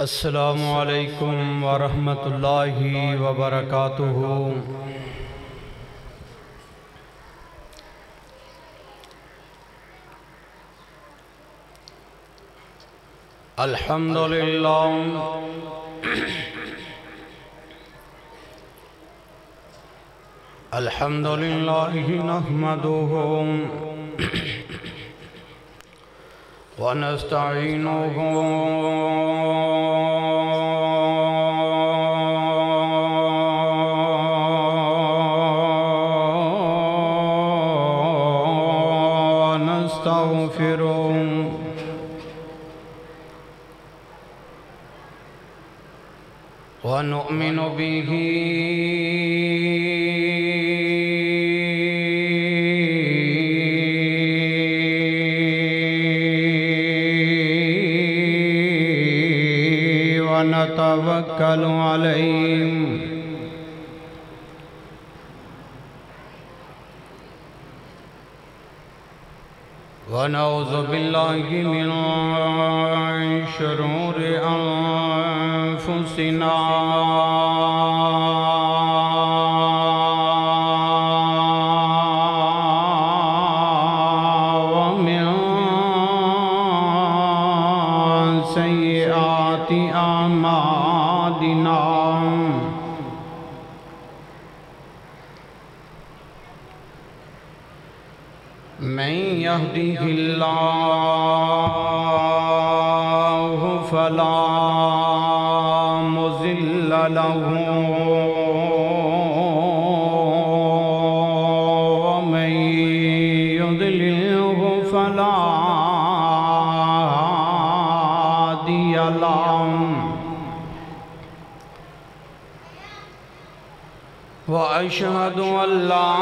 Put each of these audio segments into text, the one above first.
السلام علیکم ورحمۃ اللہ وبرکاتہ۔ الحمدللہ نحمدہ ونستعینہ ونستغفرہ ونؤمن بہ ونتوکل علیہ ونعوذ باللہ من شرور انفسنا ومن سیئات اعمالنا من يهده الله فلا مضل له ومن يضلله فلا هادي له وأشهد أن لا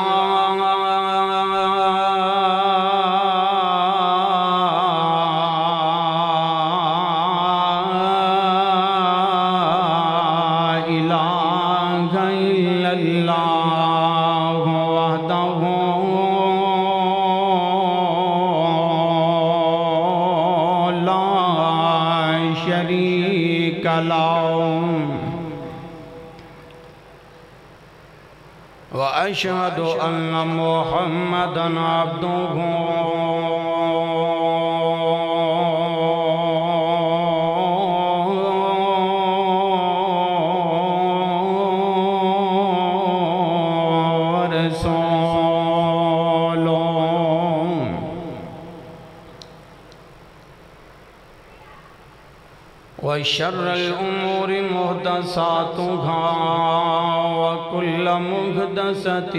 شریک له وأشهد أن محمدًا عبده ورسوله وشر الأمور محدثاتها وكل محدثة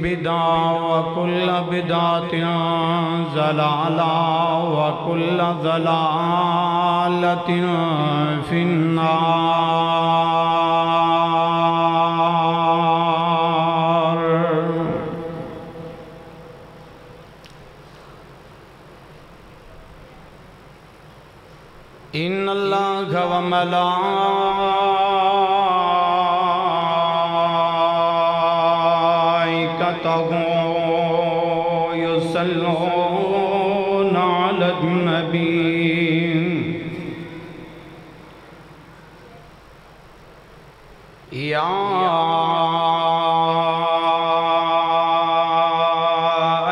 بدعة وكل بدعة ضلالة وكل ضلالة في النار إن الله وملائكته يصلون على النبي يا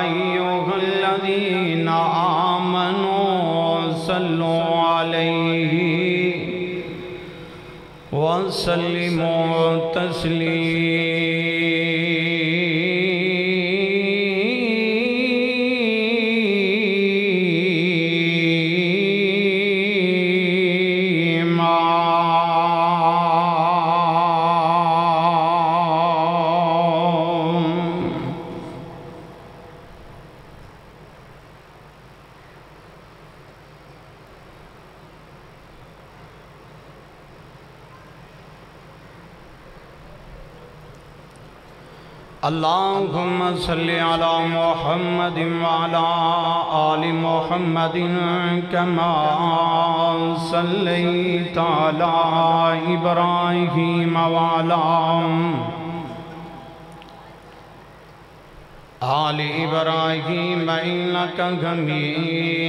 أيها الذين آمنوا صلوا عليه وسلموا تسليما اللهم صل على محمد وعلى آل محمد كما صليت على إبراهيم وعلى آل إبراهيم إنك حميد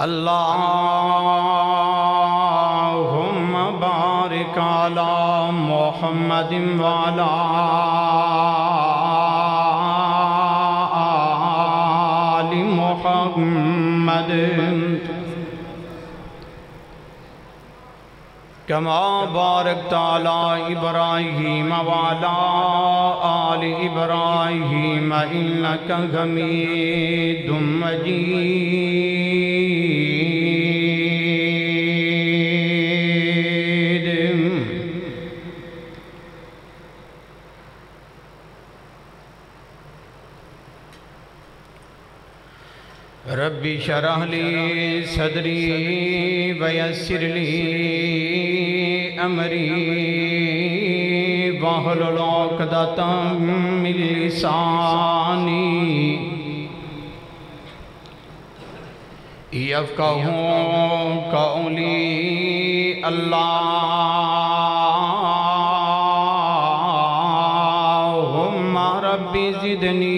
اللہم بارک علی محمد وعلی آل محمد کما بارکت علی ابراہیم وعلی آل ابراہیم انک حمید مجید ربی شرح لی صدری ویسر لی امری واحلل عقدۃ من لسانی یفقہوا قولی اللہم رب زدنی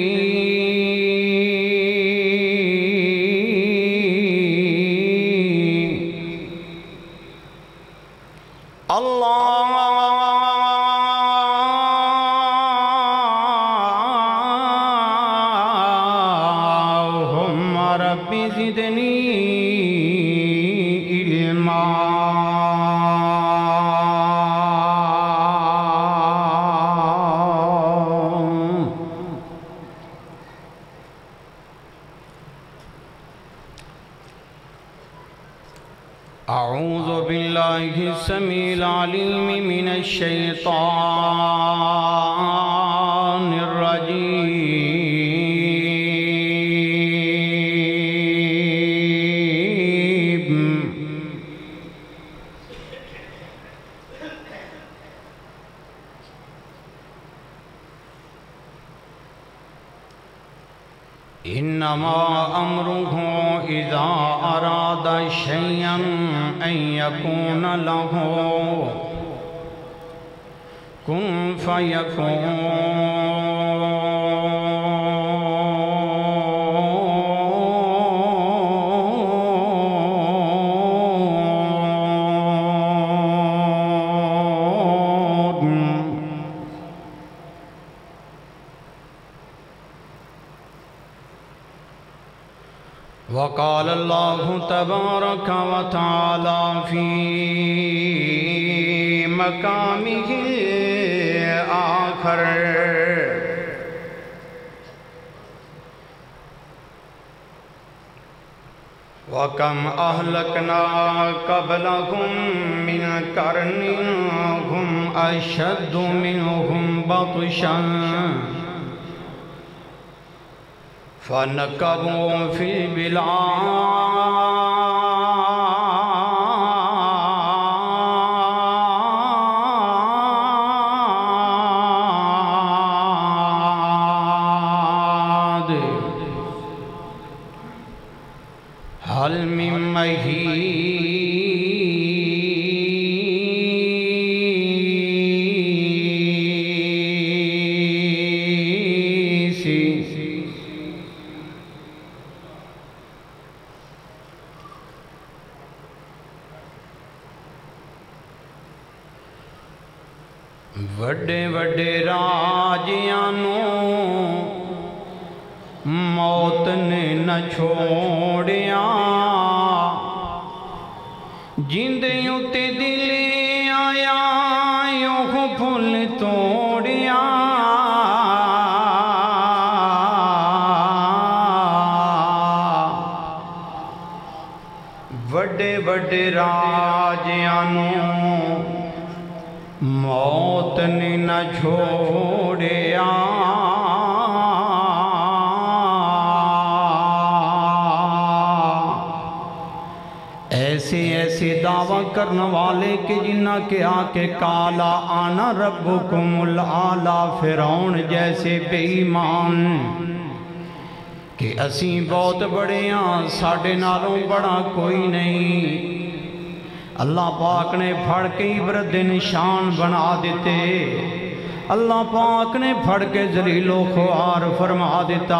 اللہم رب زدنی علما اعوذ باللہ السمیع العلیم من الشیطان الرجیم انما امرہ اذا اراد شیئا ان یکون لہ کن وقال اللہ تبارک و تعالی فی مقامہ آخر وَكَمْ أَهْلَكْنَا قَبْلَهُمْ مِنْ قَرْنٍ هُمْ أَشَدُّ مِنْهُمْ بَطْشًا فَنَكَّبُوا فِي الْبِلَادِ هَلْ مِن مَحِيصٍ وڈے وڈے راجیانوں موت نے نہ چھوڑیا جندیوں تے دلے آیا یوں پھول توڑیا وڈے وڈے راجیانوں موت نے نہ چھوڑیا ایسے ایسے دعویٰ کرنے والے کہ جنہ کے آکے کالا آنا ربکم العالی فرعون جیسے بے ایمان کہ اسیں بہت بڑے ہیں ساڑھے نالوں بڑا کوئی نہیں اللہ پاک نے پھڑ کے عبرت نشان بنا دیتے اللہ پاک نے پھڑ کے ذلیل و خوار فرما دیتا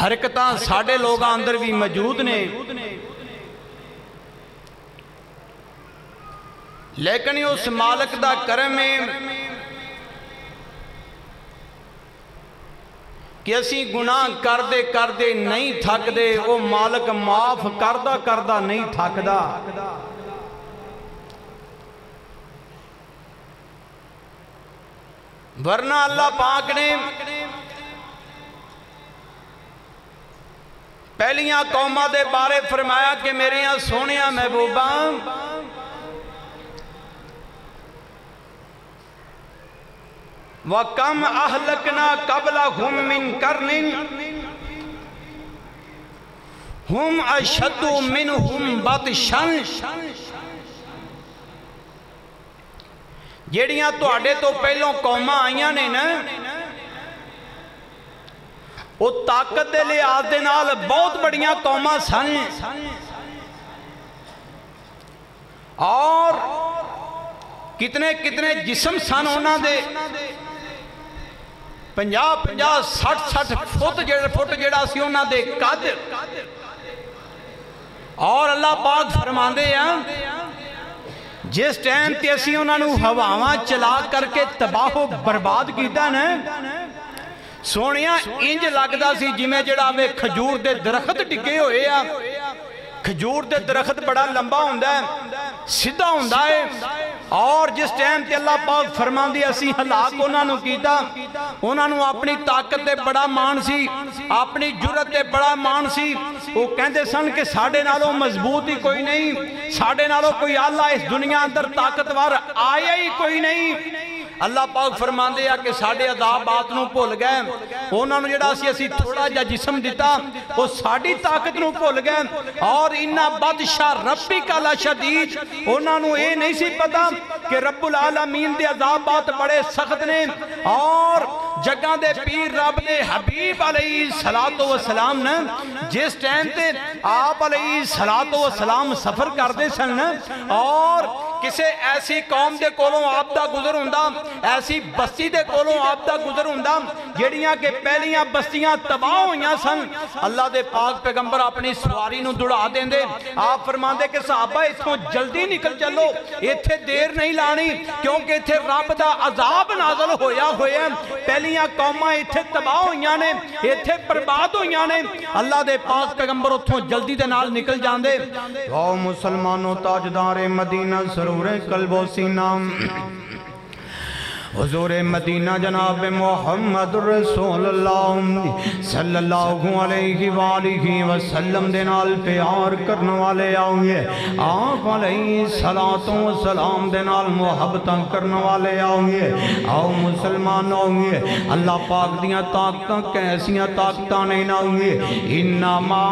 حرکتاں ساڑے لوگاں اندر بھی موجود نے، لیکن اس مالک دا کرم ہے کہ اسی گناہ کردے نہیں تھک دے، وہ مالک معاف کردہ نہیں تھک دا۔ ورنہ اللہ پاک نے پہلیاں قومہ دے بارے فرمایا کہ میریاں سونیاں محبوباں وَكَمْ أَهْلَكْنَا قَبْلَهُمْ مِنْ قَرْنٍ هُمْ أَشَدُّ مِنْهُمْ بَطْشًا۔ جیڑیاں تواڈے تو پہلوں قوماں آئیاں نے نا، وہ طاقت دے لحاظ دے نال بہت بڑیاں قوماں سن، اور کتنے جسم سن ہونا دے، 50-60 فٹ جڑا سی ہونا دے قد۔ اور اللہ پاک فرماندے ہیں جس ٹائم تے اسی انہاں نو ہواواں چلا کر کے تباہ و برباد کیتا نا، سونیاں انج لگدا سی جویں جڑا وے کھجور دے درخت ڈگے ہوئے آ۔ کھجور دے درخت بڑا لمبا ہوندا ہے، سیدھا ہوندا ہے، اور جس ٹائم تے اللہ پاک فرماندی اسی ہلاک انہاں نو کیتا، انہاں نو اپنی طاقت تے بڑا مان سی، اپنی جرت تے بڑا مان سی، وہ کہندے سن کہ ساڑے نالوں مضبوط ہی کوئی نہیں، ساڑے نالوں کوئی اللہ اس دنیا اندر طاقتور آیا ہی کوئی نہیں۔ اللہ پاک فرماندے ہیں کہ ساڑے عذابات نو بھول گئے، انہاں نو جڑا اسی تھوڑا جا جسم دیتا، وہ ساڑی طاقت نو بھول گئے، اور انہا بادشاہ ربی کا لشدید، انہاں نو اے نہیں سی پتا کہ رب العالمین دے عذابات بڑے سخت نے، اور جگہ دے پیر رب دے حبیب علیہ السلام نے جس ٹائم تے آپ علیہ السلام سفر کر دے سن، اور کسے ایسی قوم دے کولوں آپ دا گزر ہوندہ، ایسی بستی دے کولوں آپ دا گزر ہوندہ جڑیاں کہ پہلیاں بستیاں تباہ ہویاں سن، اللہ دے پاک پیغمبر اپنی سواری نو دڑا دیں دے، آپ فرمان دے کہ صحابہ اتھوں جلدی نکل چلو، اتھے دیر نہیں لانی، کیونکہ اتھے رب دا عذاب نازل ہویا ہویا، پہلیاں قوماں اتھے تباہ ہویاں نے، اتھے برباد ہویاں نے، اللہ دے پاک پیغمبر اتھوں جلدی دے نال نکل جان دے۔ او مسلمانوں تاجدار مدینہ سرور قلب و سینہ، حضور مدینہ جناب محمد رسول اللہ صلی اللہ علیہ وآلہ وسلم دے نال پیار کرنے والے آؤئے، آپ علیہ السلام دے نال محبتاں کرنے والے آؤئے۔ آؤ مسلمان آؤئے، اللہ پاک دیاں طاقتاں کیسیاں طاقتاں نہیں آؤئے، انما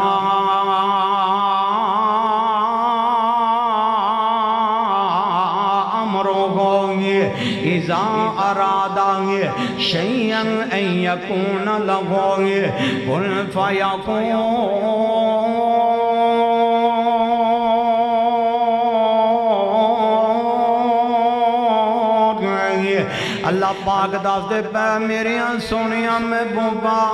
اذا ارادہ شیئن ان یکون لہو کن فیکون۔ اللہ پاک داس دے پہ میریاں سونیاں محبوباں،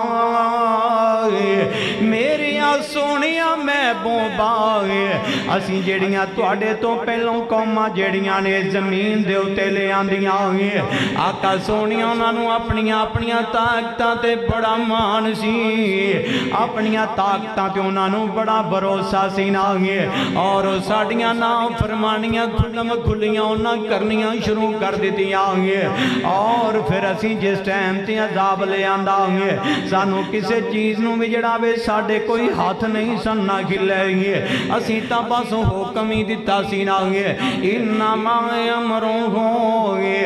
میریاں سونیاں محبوباں، اسی جڑیاں تواڈے تو پہلوں قوماں جڑیاں نے زمین دے اتے لے آندیاں ہوئے، آقا سونیاں انہاں نو اپنیاں طاقتاں تے بڑا مان سی، اپنیاں طاقتاں تے انہاں نو بڑا بھروسہ سی نہ ہوئے، اور ساڑیاں نام فرمانیاں کھلیاں انہاں کرنیاں شروع کر دیتیاں ہوئے، اور پھر اسی جس ٹائم تے عذاب لے آندہ ہوئے، سانو کسے چیز نو بھی جڑاوے ساڑے کوئی ہاتھ نہیں سننا کھلے ہوئے، اسی تا بس حکم ہی دیتا سی نہ ہوئے، انما امرہ ہوئے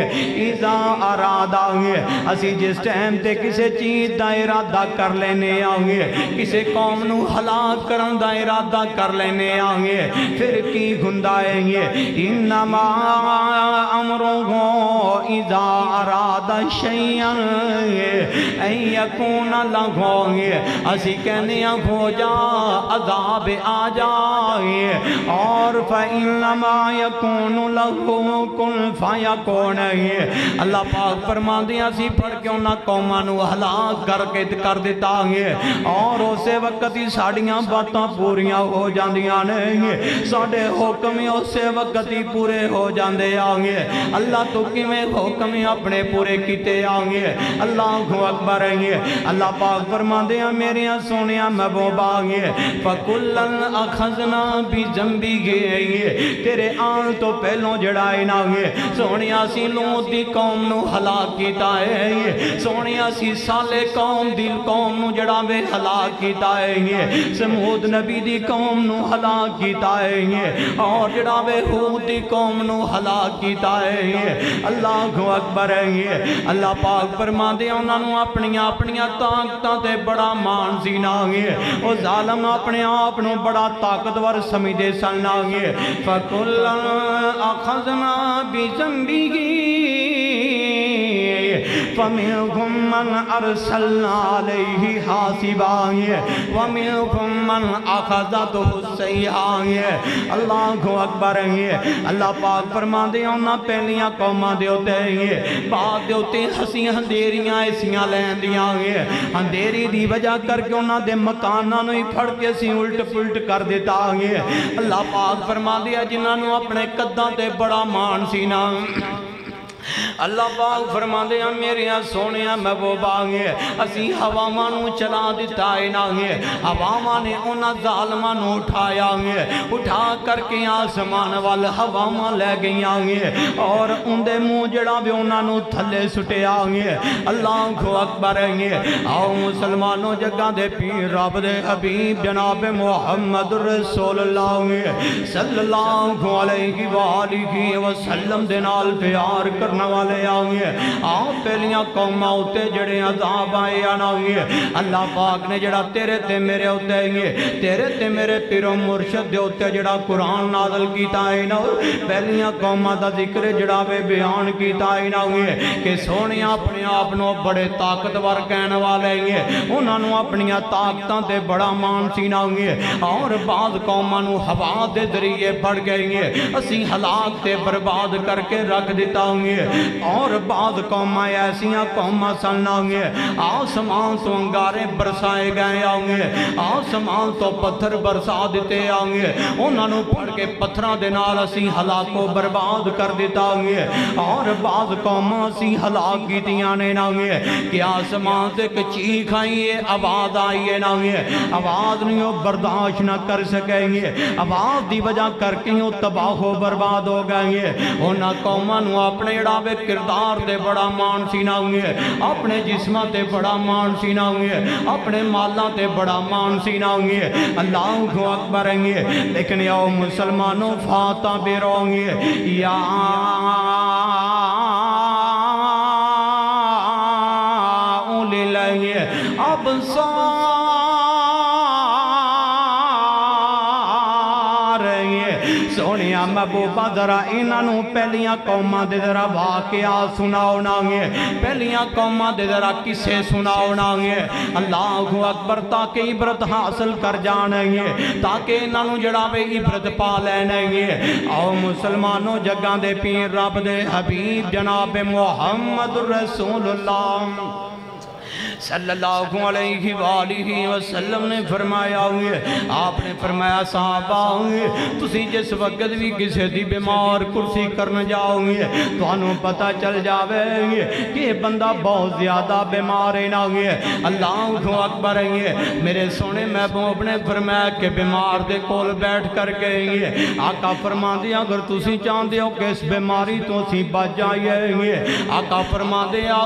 اذا ارادہ ہوئے، اسی جس ٹائم تے کسے چیز دا ارادہ کر لینے آئے، کسے قوم نو ہلاک کرن دا ارادہ کر لینے آئے، پھر کی گھندائیں گے، انما امرہ اذا اراد شیئا ان یکون لہو اسی کہنے ہو جا عذاب آ جائے اور فَإِنَّمَا يَكُونُ لَهُ كُن فَيَكُونَ اللہ پاک فرما دیا سی پڑھ کے انہاں قومانو ہلاک کر دیتا ہے اور اسے وقت ہی ساڑیاں باتاں پوریاں ہو جاندیاں نہیں ساڑے حکم ہی اسے وقت ہی پورے ہو جاندے آگے اللہ تو کی میں حکم ہی اپنے پورے کیتے آگے اللہ اکبر ہے اللہ پاک فرما دیا میریاں سونیاں محبوب آگے فَكُلًّا أَخَذْنَا بِذَنبِهِ تیرے آن تو پہلوں جڑائے نہ گے سونیاں سی لوت دی قوم نو ہلاک کیتا ہے سونیاں سی سالے قوم دل قوم نو جڑاوے ہلاک کیتا ہے سمود نبی دی قوم نو ہلاک کیتا ہے اور جڑاوے ہود دی قوم نو ہلاک کیتا ہے اللہ اکبر ہے اللہ پاک فرما دے انہاں نو اپنیاں طاقتاں تے بڑا مان سی نہ گے او ظالم اپنے آپ نو بڑا طاقتور سمجھے سن نہ گے فَكُلًّا أَخَذْنَا بِذَنبِهِ فَمِنْهُمْ مَنْ أَرْسَلْنَا عَلَيْهِ حَاسِبًا وَمِنْهُمْ مَنْ أَخَذَتْهُ السَّيْحَةُ اللہ اکبر ہے اللہ پاک فرما دے انہاں پہلیاں قوماں دے ہوتے ہیں بعد دے ہوتے ہسی ہندیریاں ایسیاں لیندیاں ہیں ہندیری دی وجہ کر کے انہاں دے مکاناں نو ہی پھڑ کے سی الٹ پلٹ کر دیتا ہے اللہ پاک فرما دیا جنہاں نو اپنے قداں تے بڑا مان سی نہ اللہ پاک فرما دیا میرے سونیاں محبوب آگے اسی ہوامان چلا دیتا ہے ناگے ہوامان نے انہاں ظالمان اٹھایا گے اٹھا کر کے آسمان وال ہوامان لے گئی آگے اور ان دے منہ جڑا بھی انہاں نو تھلے سٹے آگے اللہ کو اکبر ہے آؤ مسلمانوں جگہ دے پیر رب دے حبیب جناب محمد رسول اللہ صلی اللہ علیہ وآلہ وسلم دے نال پیار کرنا والے آگے آؤ پہلیاں قومہ ہوتے جڑے عذاب آئے آگے اللہ پاک نے جڑا تیرے تے میرے ہوتے ہیں تیرے تے میرے پیر و مرشد دے ہوتے جڑا قرآن نازل کیتا ہے نا پہلیاں قومہ دا ذکر جڑا بے بیان کیتا ہے نا کہ سونیاں اپنے آپنوں بڑے طاقتور کہنے والے ہیں انہاں نو اپنیاں طاقتاں تے بڑا مان سینا ہوئے اور بعض قومہ نو ہوا دے ذریعے بڑھ گئے ہیں اسی ہلاک تے برباد کر کے رکھ دیتا ہوئے اور بعض قومہ ایسیاں قومہ سننا ہوئے آسمان تو انگارے برسائے گئے آؤنگے آسمان تو پتھر برسا دیتے آؤنگے انہاں نو پڑھ کے پتھران دے نال اسی ہلاک کو برباد کر دیتا ہوئے اور بعض قومہ اسی ہلاک کی دیانے نہ ہوئے کہ آسمان سے چیخ آئیے آواز آئیے نہ ہوئے آواز نہیں ہو برداشت نہ کر سکیں گے آواز دی وجہ کر کے ہو تباہ و برباد ہو گئے انہاں قومہ نو اپنے اڑاوے کردار تے بڑا مان سینا ہوئے اپنے جسمہ تے بڑا مان سینا ہوئے اپنے مالاں تے بڑا مان سینا ہوئے اللہ کو اکبر ہیں لیکن یاو مسلمانوں فاتح بے رہوں گے یا اولی لگے اب سونیاں محبوبہ ذرا انہاں نو پہلیاں قومہ دے ذرا واقعہ سناؤ ناگے پہلیاں قومہ دے ذرا کسے سناؤ ناگے اللہ اکبر تاکہ عبرت حاصل کر جانگے تاکہ انہاں نو جڑا بے عبرت پا لینگے آؤ مسلمانوں جگہ دے پیر رب دے حبیب جناب محمد رسول اللہ صلی اللہ علیہ وآلہ وسلم نے فرمایا ہوئے آپ نے فرمایا صحابہ ہوئے تسی جس وقت بھی کسی دی بیمار کرسی کرنے جاؤ گے تو انہوں پتہ چل جاوے گے کہ یہ بندہ بہت زیادہ بیمار ہے نہ ہوئے اللہ اکبر ہے میرے سونے محبوب نے فرمایا کہ بیمار دے کول بیٹھ کر گئے گے آقا فرما دیا اگر تسی چاہتے ہو کہ اس بیماری تو سی بچ جائے گے آقا فرما دیا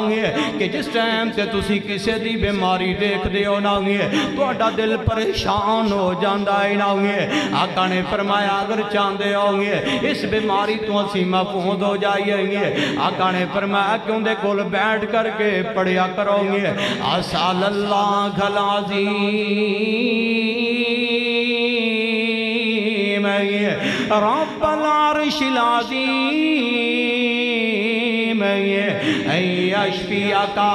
کہ جس ٹائم سے تسی کسی دی بیماری دیکھ دے ہو نہ گے تو اڈا دل پریشان ہو جاندہ ہے نہ گے آقا نے فرمایا اگر چاندے ہو گے اس بیماری تو اسی محفوظ ہو جائیں گے آقا نے فرمایا کیوں دے کول بیٹھ کر کے پڑھیا کرو گے اسال اللہ العظیم رب العرش العظیم اشفیا کا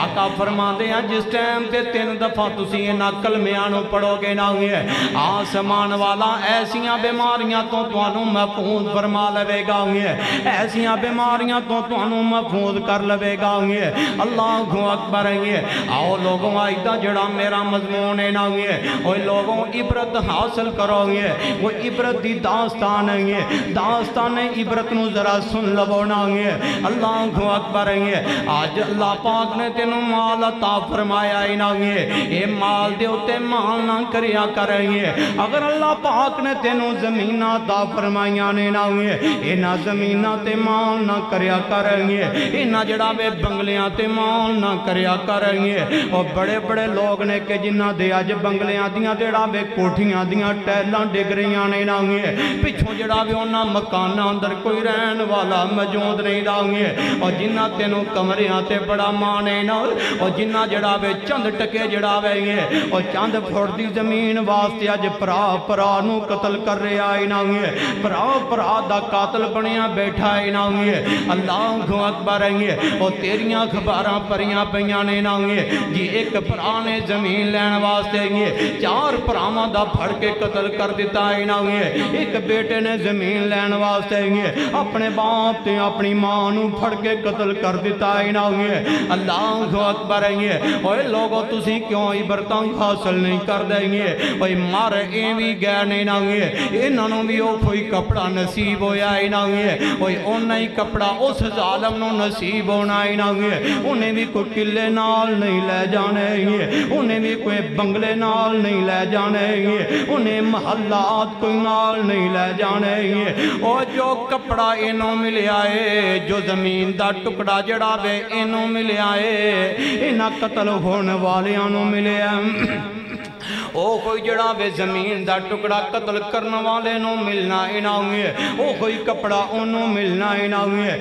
آقا فرما دے ہیں جس ٹائم تے 3 دفعہ تسی انہاں کلمیاں نو پڑھو گے نا آسمان والا ایسیاں بیماریاں تو تانوں محفوظ فرما لے گا ایسیاں بیماریاں تو تانوں محفوظ کر لے گا اللہ اکبر آؤ لوگوں آئیتا جڑا میرا مضمون ہے نا اوہ لوگوں عبرت حاصل کرو گے وہ عبرت دی داستان ہے داستان عبرت نو ذرا سن لو نا اللہ اکبر آج اللہ پاک نے تینوں مال عطا فرمایا ہے نا اے مال دے ہوتے مال نہ کریا کریں اگر اللہ پاک نے تینوں زمین عطا فرمائیاں نے نا اینا زمین تے مال نہ کریا کریں اینا جڑا بے بنگلیاں تے مال نہ کریا کریں اور بڑے بڑے لوگ نے کہ جنہ دے آج بنگلیاں دیاں جڑا بے کوٹھیاں دیاں ٹیلاں ڈگ رہیاں نے نا پچھوں جڑا بے انہاں مکانہ اندر کوئی رہن والا موجود نہیں نا اور جنہ تینوں کمریاں تے بڑا مانے نا اور جنہ جڑا بے چند ٹکے جڑا بے اور چند پھوڑ دی زمین واسطے آج پرا نو قتل کر رہے آئے نا پرا دا قاتل بنیاں بیٹھا ہے نا اللہ اکبر اور تیریاں خباراں پریاں پیاں نے نا جی ایک پرا نے زمین لین واسطے 4 پراواں دا پھڑ کے قتل کر دیتا ہے نا ایک بیٹے نے زمین لین واسطے اپنے باپ تے اپنی ماں نو پھڑ کے قتل کر دیتا ہے نا اللہ اکبر اوہ لوگوں تسی کیوں عبرتاں حاصل نہیں کر دیں گے اوہ مار ایوی گئے نہیں نا انہوں بھی وہ کوئی کپڑا نصیب ہویا ہے نا اوہ انہیں کپڑا اس ظالم نو نصیب ہونا ہے نا انہیں بھی کوئی قلعے نال نہیں لے جانے انہیں بھی کوئی بنگلے نال نہیں لے جانے انہیں محلات کوئی نال نہیں لے جانے اور جو کپڑا انہوں ملیا ہے جو زمین دا ٹکڑا جڑا بے انہوں ملیا ہے انہاں قتل ہونے والیاں نو ملیا او کوئی جڑا بے زمین دا ٹکڑا قتل کرنے والے نو ملنا اینا ہوئے او کوئی کپڑا انہوں ملنا اینا ہوئے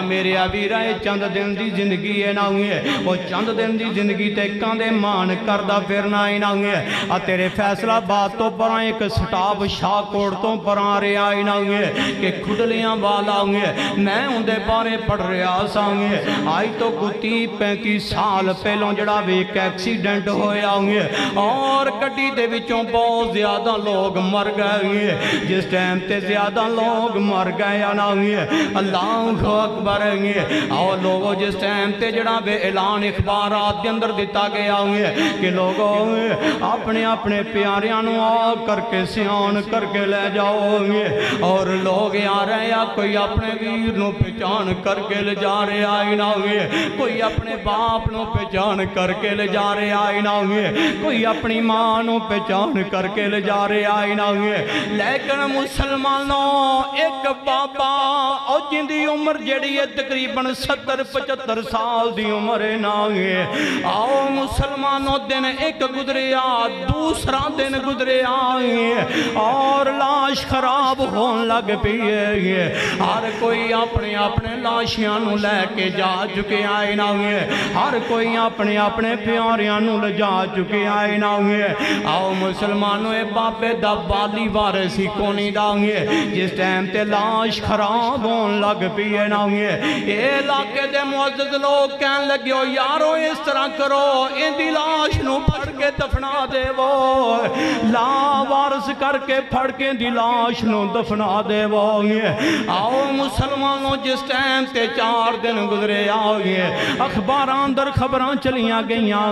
میرے ابھی رہے چند دن دی زندگی اینا ہوئے او چند دن دی زندگی تے کاندے مان کردہ پھرنا اینا ہوئے تیرے فیصلہ بات تو پران ایک سٹاپ شاہ کوڑتوں پران رہا اینا ہوئے کہ کھڈلیاں والا ہوئے میں ان دے بارے پڑھ رہا سا ہوئے آئی تو کتی 35 سال پہلوں جڑا بے ایک ایکسیڈنٹ ہویا ہوئے اور گڈی دے وچوں بہت زیادہ لوگ مر گئے جس ٹائم تے زیادہ لوگ مر گئے یا نہ اللہ اکبر اور لوگوں جس ٹائم تے جڑا بے اعلان اخبارات کے اندر دیتا گیا کہ لوگوں اپنے اپنے پیاریاں نو آ کر کے سیان کر کے لے جاؤ اور لوگ آ رہے یا کوئی اپنے ویر نو پہچان کر کے لے جا رہے آئے نہ کوئی اپنے باپ نو پہچان کر کے لے جا رہے آئے نہ کوئی اپنی ماں نو پہچان کر کے لے جا رہے آئے نہ لیکن مسلمانوں ایک بابا اور جن دی عمر جڑی ہے تقریباً 70-75 سال دی عمر نہ آؤ مسلمانوں دن ایک گزریا دوسرا دن گزریا اور لاش خراب ہون لگ پیے ہر کوئی اپنے اپنے لاشیاں نو لے کے جا چکے آئے نہ ہر کوئی اپنے اپنے پیاریاں نو لے جا چکے آئے نہ آؤ مسلمانوں اے باپے دا بالی وارسی کونی داؤں جس ٹائم تے لاش خراب ہون لگ پیے نہ اے علاقے دے معزز لوگ کہن لگے ہو یارو اس طرح کرو ان دی لاش نو پھڑ کے دفنا دے وہ لا وارس کر کے پھڑ کے دی لاش نو دفنا دے وہ آؤ مسلمانوں جس ٹائم تے 4 دن گزرے آؤں اخباران اندر خبران چلیاں گئیاں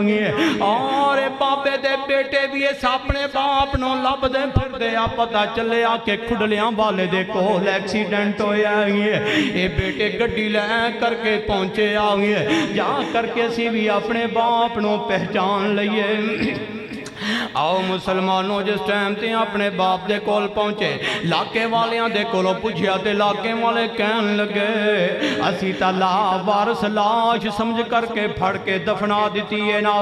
اور بابے دے بیٹے بھی اس اپنے باپ نو لب دے پھر دے پتا چلے آکے کھڑلیاں والے دے کول ایکسیڈنٹ ہویا اے بیٹے گڈی لے کر کے پہنچے آئے جا کر کے سی بھی اپنے باپ نو پہچان لئیے آؤ مسلمانوں جس ٹائم تے اپنے باپ دے کول پہنچے لاکے والیاں دے کولو پوچھیا تے لاکے والے کہن لگے اسی تا لا وارس لاش سمجھ کر کے پھڑ کے دفنا دیتی ہے نا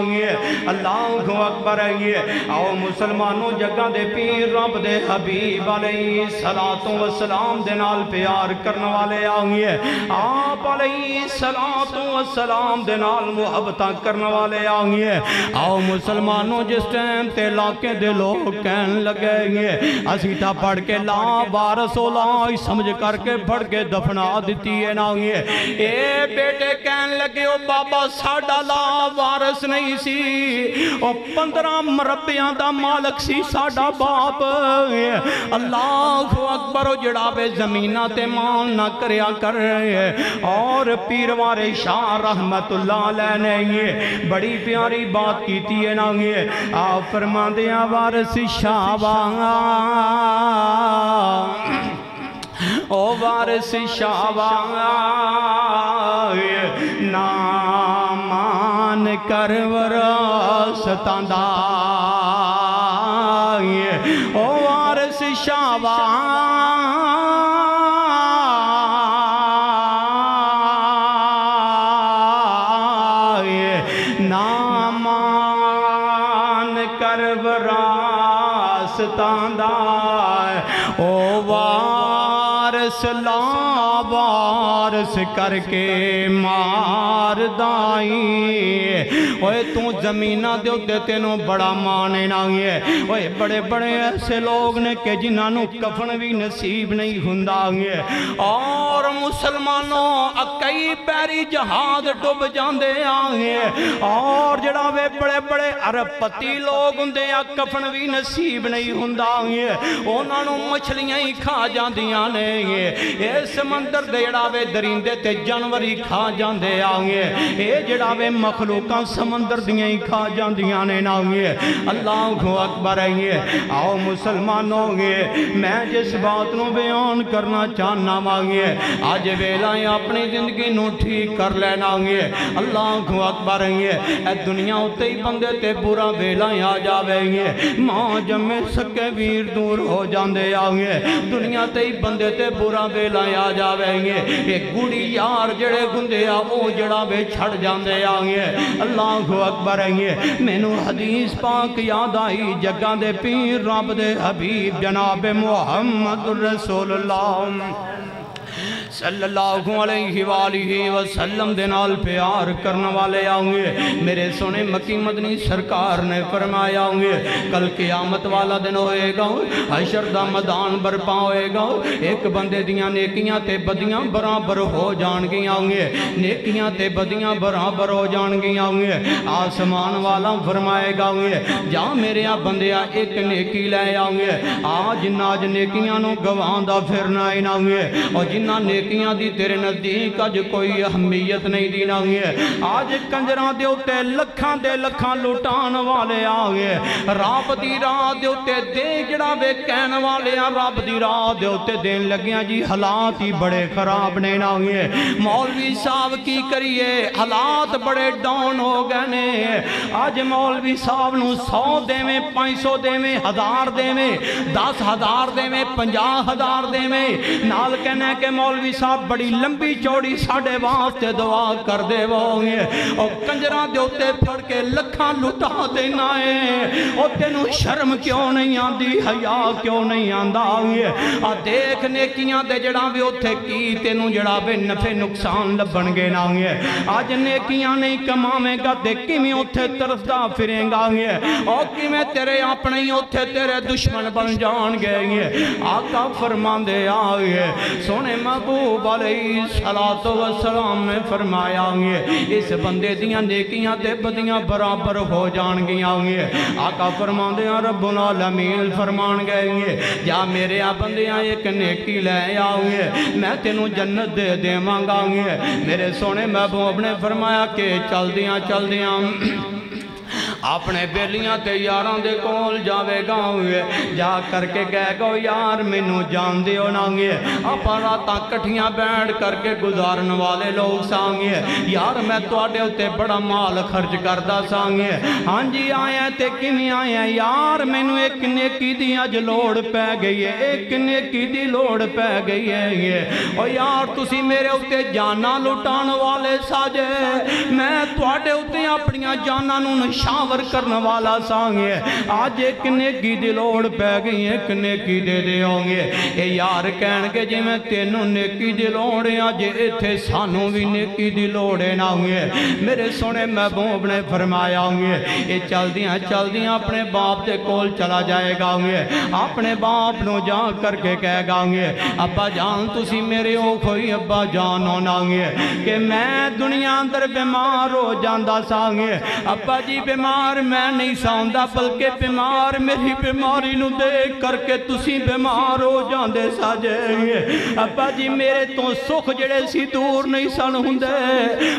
اللہ اکبر ہے آؤ مسلمانوں جگہ دے پیر رب دے حبیب علیہ السلام دے نال پیار کرنے والے آئیے آپ علیہ السلام دے نال محبتہ کرنے والے آئیے آؤ مسلمانوں جس ٹائم ٹائم تے علاقے دے لوگ کہن لگے گے اسی تا پڑھ کے لا وارث اولاد سمجھ کر کے پڑھ کے دفنا دیتی ہے نا اے بیٹے کہن لگے او بابا ساڈا لا وارث نہیں سی او 15 مربیاں دا مالک سی ساڈا باپ اللہ اکبر او جڑا بے زمینہ تے مان نہ کریا کر رہے اور پیروار شاہ رحمت اللہ علیہ نے یہ بڑی پیاری بات کیتی ہے نا یہ آپ فرما دیا وارث شاہ او وارث شاہ نامان کر وراثتاں دا او وارث شاہ نامان کر وراثتاں دا او وارث لا وارث کر کے مار دائی اوے تو زمینہ دے ہوتے تینوں بڑا مانے نہ ہے اوے بڑے بڑے ایسے لوگ نے کہ جنہاں نو کفن بھی نصیب نہیں ہوندا ہے اور مسلمانوں کئی پیری جہاد ڈوب جاندے آئے اور جڑا وے بڑے بڑے عرب پتی لوگ ہوندے آ کفن بھی نصیب نہیں ہوندا ہے انہاں نو مچھلیاں ہی کھا جاندیاں نے اے سمندر دے جڑا وے درندے تے جانوری کھا جاندے آئے اے جڑا وے مخلوقاں سمندر دیاں ہی کھا جاندیاں نے نا اللہ اکبر ہے آؤ مسلمانوں گے میں جس بات نو بیان کرنا چاہنا مانگے آج ویلائیں اپنی زندگی نو ٹھیک کر لینا گے اللہ اکبر ہے اے دنیا ہوتے ہی بندے تے برا ویلائیں آ جاوے گے ماں جمع سکے ویر دور ہو جاندے آگے دنیا تے ہی بندے تے برا ویلائیں آ جاوے گے ایک گوڑی یار جڑے گندے آ وہ جڑا بے چھڑ جاندے آگے اللہ اکبر ہے میں نو حدیث پاک یاد آئی جگہ دے پیر رب دے حبیب جناب محمد رسول اللہ صلی اللہ علیہ وآلہ وسلم دے نال پیار کرنے والے آؤں گے میرے سونے مکی مدنی سرکار نے فرمایا ہوں گے کل قیامت والا دن ہوئے گا حشر دا میدان برپا ہوئے گا ایک بندے دیاں نیکیاں تے بدیاں برابر ہو جان گی آؤں گے نیکیاں تے بدیاں برابر ہو جان گی آؤں گے آسمان والا فرمائے گا ہوں گے جا میرے بندیا ایک نیکی لے آؤں گے آج ناج نیکیاں نو گواندہ پھرنا ہی نہ آؤں گے اور جنہ نیکیاں دی تیرے نزدیک آج کوئی اہمیت نہیں دینا ہے آج کنجران دے ہوتے لکھاں دے لکھاں لوٹان والے آگے راب دی راہ دے ہوتے دے جڑا بے کہن والے راب دی راہ دے ہوتے دین لگیاں جی حالات ہی بڑے خراب نہیں نہ ہوئے مولوی صاحب کی کریے حالات بڑے ڈاؤن ہو گئے آج مولوی صاحب نو 100 دے میں 500 دے میں 1000 دے میں 10,000 دے میں 50,000 دے میں نال کہنے کہ مولوی صاحب بڑی لمبی چوڑی ساڑھے واسطے دعا کر دے وہ ہوئے اور کنجران دے ہوتے پھڑ کے لکھاں لٹا دینا ہے اور تینوں شرم کیوں نہیں آندی حیا کیوں نہیں آندہ ہوئے اور دیکھ نیکیاں دے جڑا بھی ہوتے کی تینوں جڑا بے نفع نقصان لبن گے نہ ہوئے آج نیکیاں نہیں کمامے گا دیکھی میں ہوتے طرفدہ پھریں گا ہوئے اور کی میں تیرے اپنے ہی ہوتے تیرے دشمن بن جان گئے آقا فرمان دے آئے سونے محبوب علیہ السلام نے فرمایا گے اس بندے دیاں نیکیاں تے بدیاں برابر ہو جان گیاں گے آقا فرمان دے رب العالمین فرمان گئے جا میرے بندیاں ایک نیکی لے آؤں گے میں تینوں جنت دے دے مانگا گے میرے سونے محبوب نے فرمایا کہ چل دیاں اپنے بیلیاں تے یاران دے کول جاوے گا ہوئے جا کر کے کہے گا یار میں نو جان دے ہونا گے اپا راتاں کٹھیاں بیٹھ کر کے گزارن والے لوگ سانگے یار میں تو آڈے ہوتے بڑا مال خرچ کردہ سانگے ہاں جی آئے تے کمی آئے یار میں نو ایک نیکی دی اج لوڑ پہ گئی ہے ایک نیکی دی لوڑ پہ گئی ہے اور یار تسی میرے ہوتے جانا لٹان والے ساجے میں تو آڈے ہوتے اپنیاں جانا نو نشاو شاور کرنے والا سانگے آج ایک نیکی دی لوڑ پہ گئی ایک نیکی دے دے ہوں گے اے یار کہن کے جی میں تینوں نیکی دی لوڑے آج ایتھے سانوں بھی نیکی دی لوڑے نہ ہوں گے میرے سونے محبوب نے فرمایا ہوں گے اے چل دیاں اپنے باپ دے کول چلا جائے گا ہوں گے اپنے باپ نو جا کر کے کہے گا ہوں گے ابا جان تسی میرے او کھوئی ابا جان ہونا ہوں گے کہ میں دنیا اندر بیمار ہو جاندہ سانگے ابا جی بیمار میں نہیں ساندہ بلکہ بیمار میری بیماری نو دیکھ کر کے تسی بیمار ہو جاندے ساجیں گے ابا جی میرے تو سکھ جڑے سی دور نہیں سن ہوندے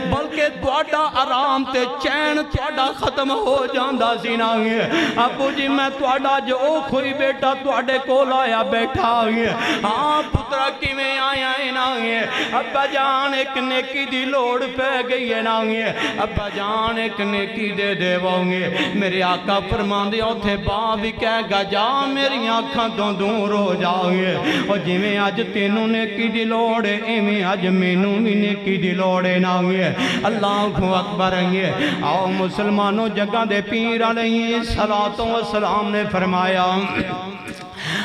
بلکہ تواڈا آرام تے چین تواڈا ختم ہو جاندہ سی نانگے ابو جی میں تواڈا جو کھوئی بیٹا تواڈے کول آیا بیٹھا گے ہاں پترہ کی میں آیا ہے نانگے ابا جان ایک نیکی دی لوڑ پہ گئی ہے نانگے ابا جان ایک نیکی دے دے وہنگے میرے آقا فرمان دے اوتھے باپ کہہ گا جا میری آنکھاں تو دور ہو جاؤگے اور جی میں آج تینوں نیکی دی لوڑے ایمیں آج مینوں بھی نیکی دی لوڑے نانگے اللہ کو اکبر ہیں آؤ مسلمانوں جگہ دے پیر علیہ السلام نے فرمایا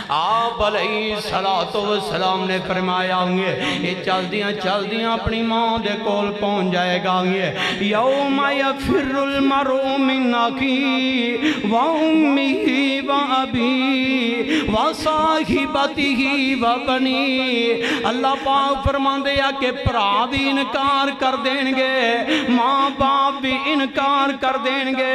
آپ علیہ السلام نے فرمایا ہوں گے یہ چل دیاں اپنی ماں دے کول پہنچ جائے گا ہوں گے یوم یفر المرء من اخیہ و امیہ و ابیہ و صاحبتہ و بنیہ اللہ پاک فرمان دیا کہ پرا بھی انکار کر دیں گے ماں باپ بھی انکار کر دیں گے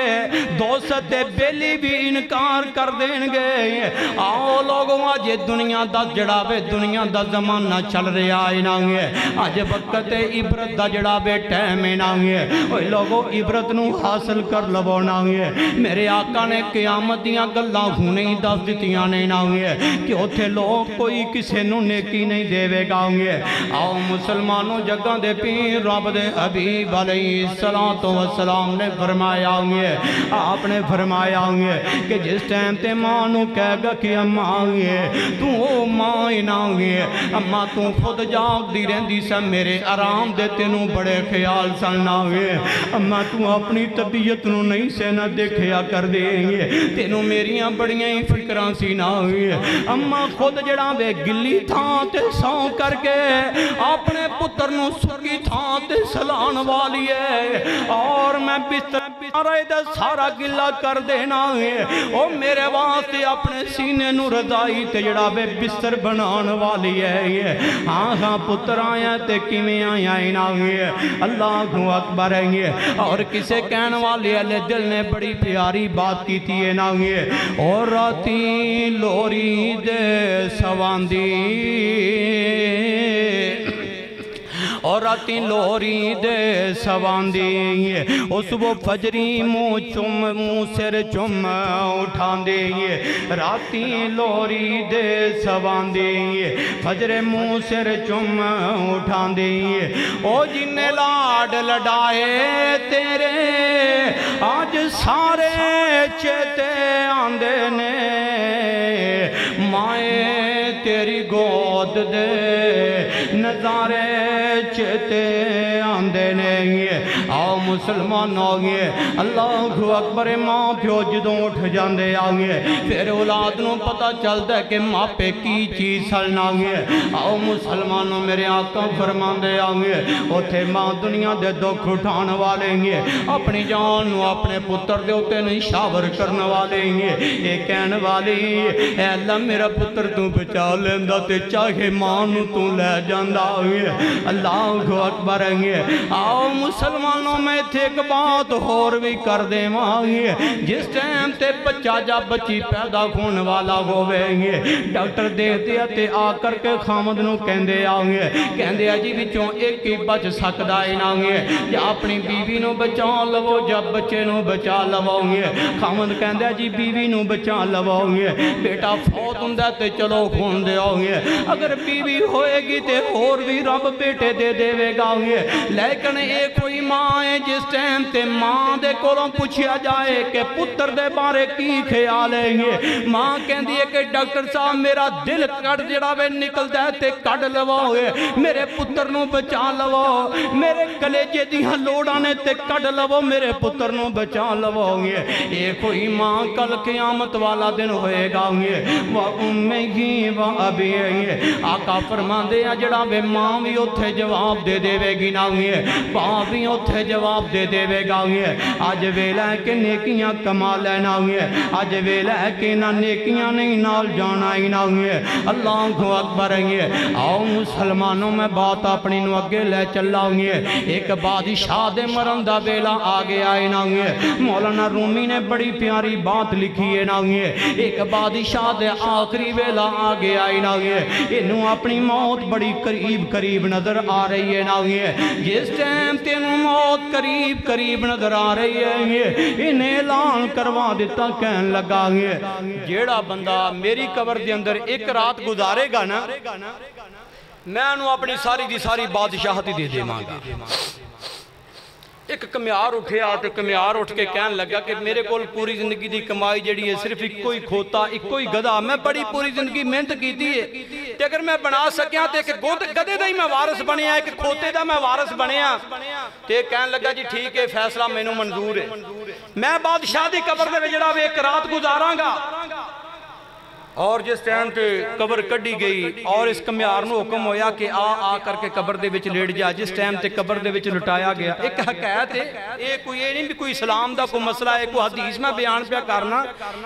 دوست بیلی بھی انکار کر دیں گے آؤ لوگوں آج دنیا دا جڑاوے دنیا دا زمانہ چل رہا ہے نانگے آج وقت عبرت دا جڑاوے ٹیمے نانگے اوہ لوگوں عبرت نو حاصل کر لبو نانگے میرے آقا نے قیامت دیاں گلہ ہونیں دس دیتیاں نہیں نانگے کہ اتھے لوگ کوئی کسے نو نیکی نہیں دے وے گاؤنگے آؤ مسلمانوں جگہ دے پیر رب دے حبیب علیہ السلام نے فرمایا ہونگے آپ نے فرمایا ہونگے کہ جس ٹائم تے مانو کہہ گا کہ اماں آگے تو او ماں نانگے اماں تو خود جاگ دی رہندی سا میرے آرام دے تینوں بڑے خیال سنناگے اماں تو اپنی طبیعت نو نہیں سے نہ دیکھیا کر دیں گے تینوں میریاں بڑیاں ہی فکران سی ناگے اماں خود جڑا بے گلی تھاں تے ساں کر کے اپنے پتر نو سکی تھاں تے سلان والی ہے اور میں بستر سارا گلہ کر دینا ہے او میرے واسطے اپنے سینے نو رضائی تے جڑا بے بستر بنان والی ہے ہاں پتر آیا تے کیویں آیا ہے اللہ کو اکبر ہے اور کسے کہن والے علی دل نے بڑی پیاری بات کی تھی ہے اور راتی لوری دے سواندی اور راتی لوری دے سواندی اس وہ فجری مو سر چم اٹھان دے راتی لوری دے سواندی فجر مو سر چم اٹھان دے او جن لاڈ لڑائے تیرے آج سارے چیتے آندے نے مائے تیری گود دے نظارے چیتے آندے نے آؤ مسلمان آگے اللہ اکبر ماں پیو جدوں اٹھ جاندے آگے پھر اولاد نو پتہ چلتا ہے کہ ماں پہ کی چیز سلنا آگے آؤ مسلمانوں میرے آقا فرمان دے آگے اتھے ماں دنیا دے دکھ اٹھان والے گے اپنی جان نو اپنے پتر دے ہوتے نہیں شاور کرنے والے گے یہ کہنے والی اے اللہ میرا پتر تو بچا لیندہ تے چاہے ماں نو تو لے جاندہ آگے اللہ کو اکبر ہیں آؤ مسلمانوں میں تھے ایک بات اور بھی کر دے مانگے جس ٹائم تے بچہ جا بچی پیدا کھون والا ہوئے گے ڈاکٹر دے دیا تے آ کر کے خامد نو کہندے آنگے کہندے جی بچوں ایک ہی بچ سکدا ہی نانگے یا اپنی بیوی نو بچا لو جب بچے نو بچا لو گے خامد کہندے جی بیوی نو بچا لو گے بیٹا فوت ہندہ تے چلو کھون دے آنگے اگر بیوی ہوئے گی تے اور بھی رب بیٹے دے دے وے گا لیکن ایک کوئی ماں ہے جس ٹائم تے ماں دے کولوں پوچھیا جائے کہ پتر دے بارے کی خیال ہے ماں کہندی ہے کہ ڈاکٹر صاحب میرا دل کٹ جڑا وے نکل دے تے کٹ لواؤ میرے پتر نو بچا لواؤ میرے کلیجے دیاں لوڑاں نے تے کٹ لواؤ میرے پتر نو بچا لواؤ ایک کوئی ماں کل قیامت والا دن ہوئے گا وَأُمِّهِ وَأَبِيهِ آقا فرمان دے جڑا بے ماں بھی اتھے جواب دے دے وے گی نا باں بھی اتھے جواب دے دے وے گا آج ویلہ ہے کہ نیکیاں کما لینا آج ویلہ ہے کہ نہ نیکیاں نہیں نال جانا ہی نا اللہ کو اکبر آؤ مسلمانوں میں بات اپنی نو اگے لے چلا ایک بادشاہ دے مرن دا ویلہ آگے آئے نا مولانا رومی نے بڑی پیاری بات لکھی ہے نا ایک بادشاہ دے آخری ویلہ آگے آئے نا انہوں اپنی موت بڑی قریب نظر آ رہی ہے نا جس ٹائم تینوں موت قریب نظر آ رہی ہے انہیں اعلان کروا دیتا کہن لگا جیڑا بندہ میری قبر دے اندر ایک رات گزارے گا نا میں انہوں اپنی ساری دی ساری بادشاہتی دے دے مانگا ایک کمیار اٹھے آتے کمیار اٹھ کے کہن لگا کہ میرے کول پوری زندگی دی کمائی جڑی ہے صرف ایک کوئی کھوتا ایک کوئی گدھا میں بڑی پوری زندگی محنت کی دی ہے کہ اگر میں بنا سکیا تو ایک گدھے دا ہی میں وارث بنیا ایک کھوتے دا میں وارث بنیا تو کہن لگا جی ٹھیک ہے فیصلہ میں نو منظور ہے میں بادشاہ دی قبر دے جڑا ایک رات گزاراں گا اور جس ٹائم تے قبر کڈی گئی اور اس کمیار نو حکم ہویا کہ آ کر کے قبر دے وچ لیٹ جا جس ٹائم تے قبر دے وچ لٹایا گیا ایک حقیقت ہے ایک کوئی نہیں بھی کوئی اسلام دا کوئی مسئلہ ہے کوئی حدیث میں بیان پہ کرنا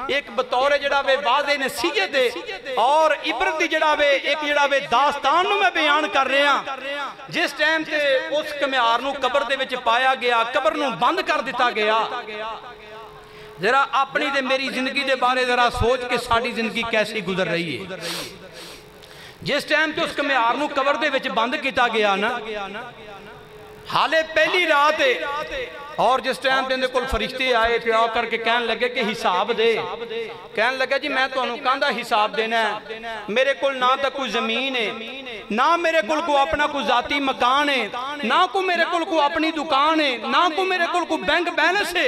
ایک بطور جڑا وے واضح نصیحت ہے اور عبرت دی جڑا وے ایک جڑا وے داستان نو میں بیان کر رہے ہیں جس ٹائم تے اس کمیار نو قبر دے وچ پایا گیا قبر نو بند کر دیتا گیا ذرا اپنی دے میری زندگی دے بارے ذرا سوچ کے ساڑی زندگی کیسی گزر رہی ہے جس ٹائم تے اس کمیار نو قبر دے وچ بند کیتا گیا نا حالے پہلی رات ہے اور جس ٹائم تے اندے کل فرشتے آئے تھے آ کر کے کہن لگے کہ حساب دے کہن لگے جی میں تو انہوں کاندہ حساب دینا ہے میرے کل نہ تا کوئی زمین ہے نہ میرے کل کو اپنا کوئی ذاتی مکان ہے نہ کو میرے کل کو اپنی دکان ہے نہ کو میرے کل کو بینک بیلنس ہے